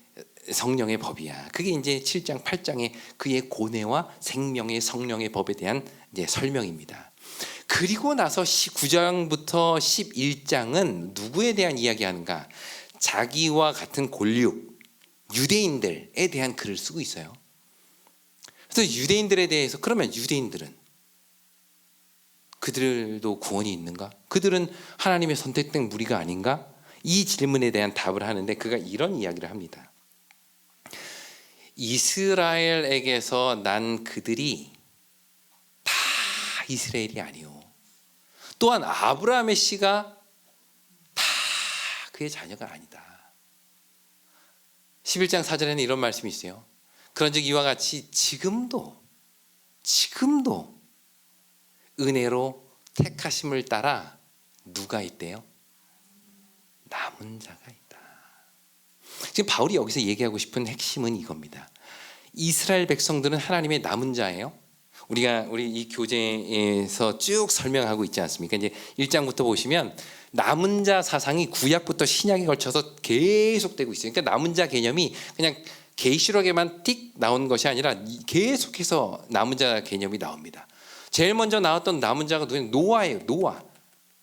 법이야. 그게 이제 7장, 8장의 그의 고뇌와 생명의 성령의 법에 대한 이제 설명입니다. 그리고 나서 9장부터 11장은 누구에 대한 이야기하는가? 자기와 같은 골육, 유대인들에 대한 글을 쓰고 있어요. 그래서 유대인들에 대해서 그러면 유대인들은 그들도 구원이 있는가? 그들은 하나님의 선택된 무리가 아닌가? 이 질문에 대한 답을 하는데 그가 이런 이야기를 합니다. 이스라엘에게서 난 그들이 다 이스라엘이 아니요. 또한 아브라함의 씨가 다 그의 자녀가 아니다. 11장 4절에는 이런 말씀이 있어요. 그런즉 이와 같이 지금도 은혜로 택하심을 따라 누가 있대요? 남은 자가 있다. 지금 바울이 여기서 얘기하고 싶은 핵심은 이겁니다. 이스라엘 백성들은 하나님의 남은 자예요. 우리 이 교재에서 쭉 설명하고 있지 않습니까? 이제 1장부터 보시면 남은 자 사상이 구약부터 신약에 걸쳐서 계속되고 있어요. 그러니까 남은 자 개념이 그냥 계시록에만 띡 나온 것이 아니라 계속해서 남은 자 개념이 나옵니다. 제일 먼저 나왔던 남은 자가 누구냐면 노아예요. 노아.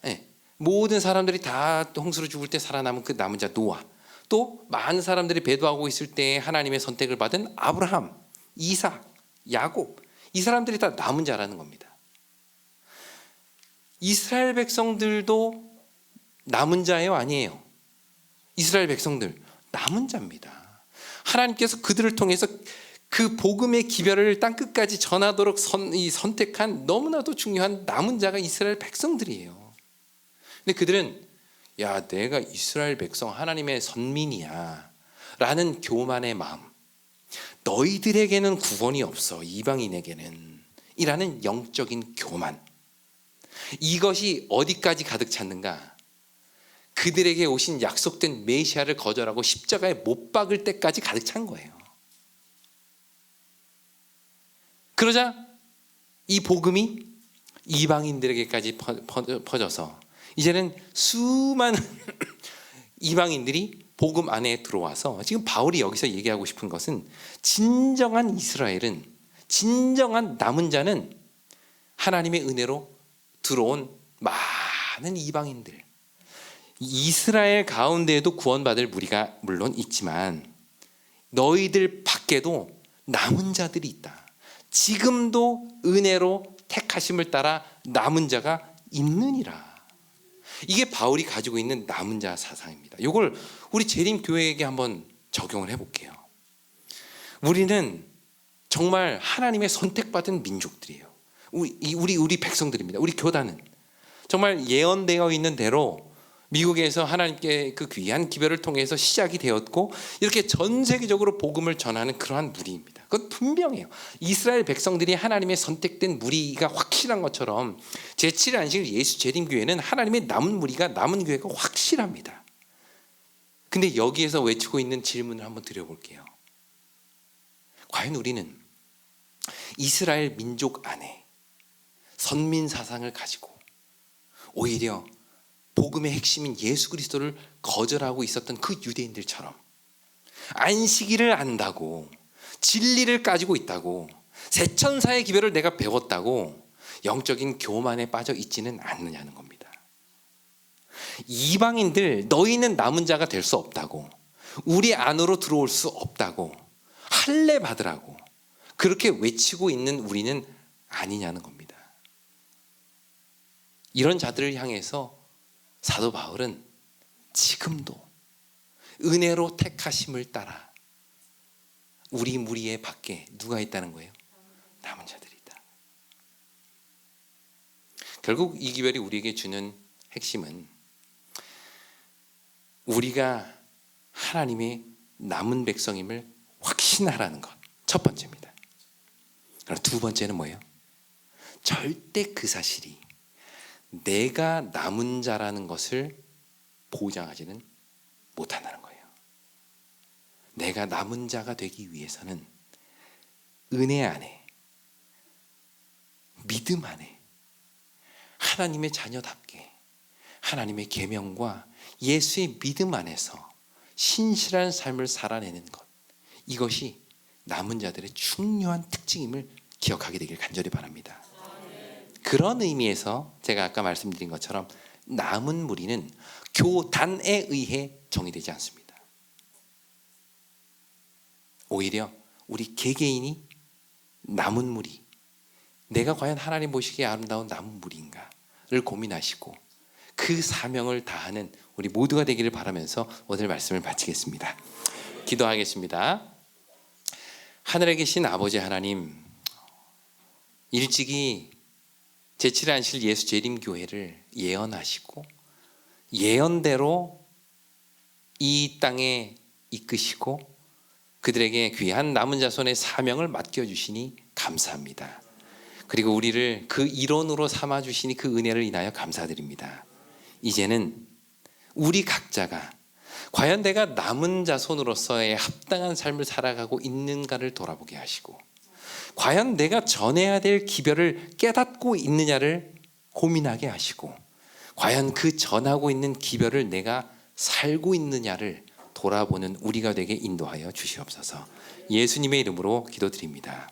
네. 모든 사람들이 다 홍수로 죽을 때 살아남은 그 남은 자 노아. 또 많은 사람들이 배도하고 있을 때 하나님의 선택을 받은 아브라함, 이삭, 야곱. 이 사람들이 다 남은 자라는 겁니다. 이스라엘 백성들도 남은 자예요, 아니에요? 이스라엘 백성들 남은 자입니다. 하나님께서 그들을 통해서 그 복음의 기별을 땅끝까지 전하도록 선택한 너무나도 중요한 남은 자가 이스라엘 백성들이에요. 근데 그들은 야, 내가 이스라엘 백성 하나님의 선민이야 라는 교만의 마음, 너희들에게는 구원이 없어 이방인에게는 이라는 영적인 교만, 이것이 어디까지 가득 찼는가? 그들에게 오신 약속된 메시아를 거절하고 십자가에 못 박을 때까지 가득 찬 거예요. 그러자 이 복음이 이방인들에게까지 퍼져서 이제는 수많은 이방인들이 복음 안에 들어와서, 지금 바울이 여기서 얘기하고 싶은 것은 진정한 이스라엘은, 진정한 남은 자는 하나님의 은혜로 들어온 많은 이방인들, 이스라엘 가운데에도 구원받을 무리가 물론 있지만 너희들 밖에도 남은 자들이 있다. 지금도 은혜로 택하심을 따라 남은 자가 있느니라. 이게 바울이 가지고 있는 남은 자 사상입니다. 이걸 우리 재림교회에게 한번 적용을 해볼게요. 우리는 정말 하나님의 선택받은 민족들이에요. 우리 백성들입니다. 우리 교단은 정말 예언되어 있는 대로 미국에서 하나님께 그 귀한 기별을 통해서 시작이 되었고, 이렇게 전 세계적으로 복음을 전하는 그러한 무리입니다. 그건 분명해요. 이스라엘 백성들이 하나님의 선택된 무리가 확실한 것처럼 제7의 안식일 예수 재림교회는 하나님의 남은 무리가, 남은 교회가 확실합니다. 근데 여기에서 외치고 있는 질문을 한번 드려볼게요. 과연 우리는 이스라엘 민족 안에 선민 사상을 가지고 오히려 복음의 핵심인 예수 그리스도를 거절하고 있었던 그 유대인들처럼 안식일을 안다고, 진리를 가지고 있다고, 세천사의 기별을 내가 배웠다고 영적인 교만에 빠져 있지는 않느냐는 겁니다. 이방인들 너희는 남은 자가 될 수 없다고, 우리 안으로 들어올 수 없다고, 할례 받으라고 그렇게 외치고 있는 우리는 아니냐는 겁니다. 이런 자들을 향해서 사도 바울은 지금도 은혜로 택하심을 따라 우리 무리의 밖에 누가 있다는 거예요? 남은 자들이 있다. 결국 이 기별이 우리에게 주는 핵심은 우리가 하나님의 남은 백성임을 확신하라는 것, 첫 번째입니다. 그럼 두 번째는 뭐예요? 절대 그 사실이 내가 남은 자라는 것을 보장하지는 못한다는 거예요. 내가 남은 자가 되기 위해서는 은혜 안에, 믿음 안에, 하나님의 자녀답게 하나님의 계명과 예수의 믿음 안에서 신실한 삶을 살아내는 것, 이것이 남은 자들의 중요한 특징임을 기억하게 되길 간절히 바랍니다. 그런 의미에서 제가 아까 말씀드린 것처럼 남은 무리는 교단에 의해 정의되지 않습니다. 오히려 우리 개개인이 남은 무리, 내가 과연 하나님 보시기에 아름다운 남은 무리인가를 고민하시고 그 사명을 다하는 우리 모두가 되기를 바라면서 오늘 말씀을 마치겠습니다. 기도하겠습니다. 하늘에 계신 아버지 하나님, 일찍이 제7의 안식일 예수 재림교회를 예언하시고 예언대로 이 땅에 이끄시고 그들에게 귀한 남은 자손의 사명을 맡겨주시니 감사합니다. 그리고 우리를 그 일원으로 삼아주시니 그 은혜를 인하여 감사드립니다. 이제는 우리 각자가 과연 내가 남은 자손으로서의 합당한 삶을 살아가고 있는가를 돌아보게 하시고, 과연 내가 전해야 될 기별을 깨닫고 있느냐를 고민하게 하시고, 과연 그 전하고 있는 기별을 내가 살고 있느냐를 돌아보는 우리가 되게 인도하여 주시옵소서. 예수님의 이름으로 기도드립니다.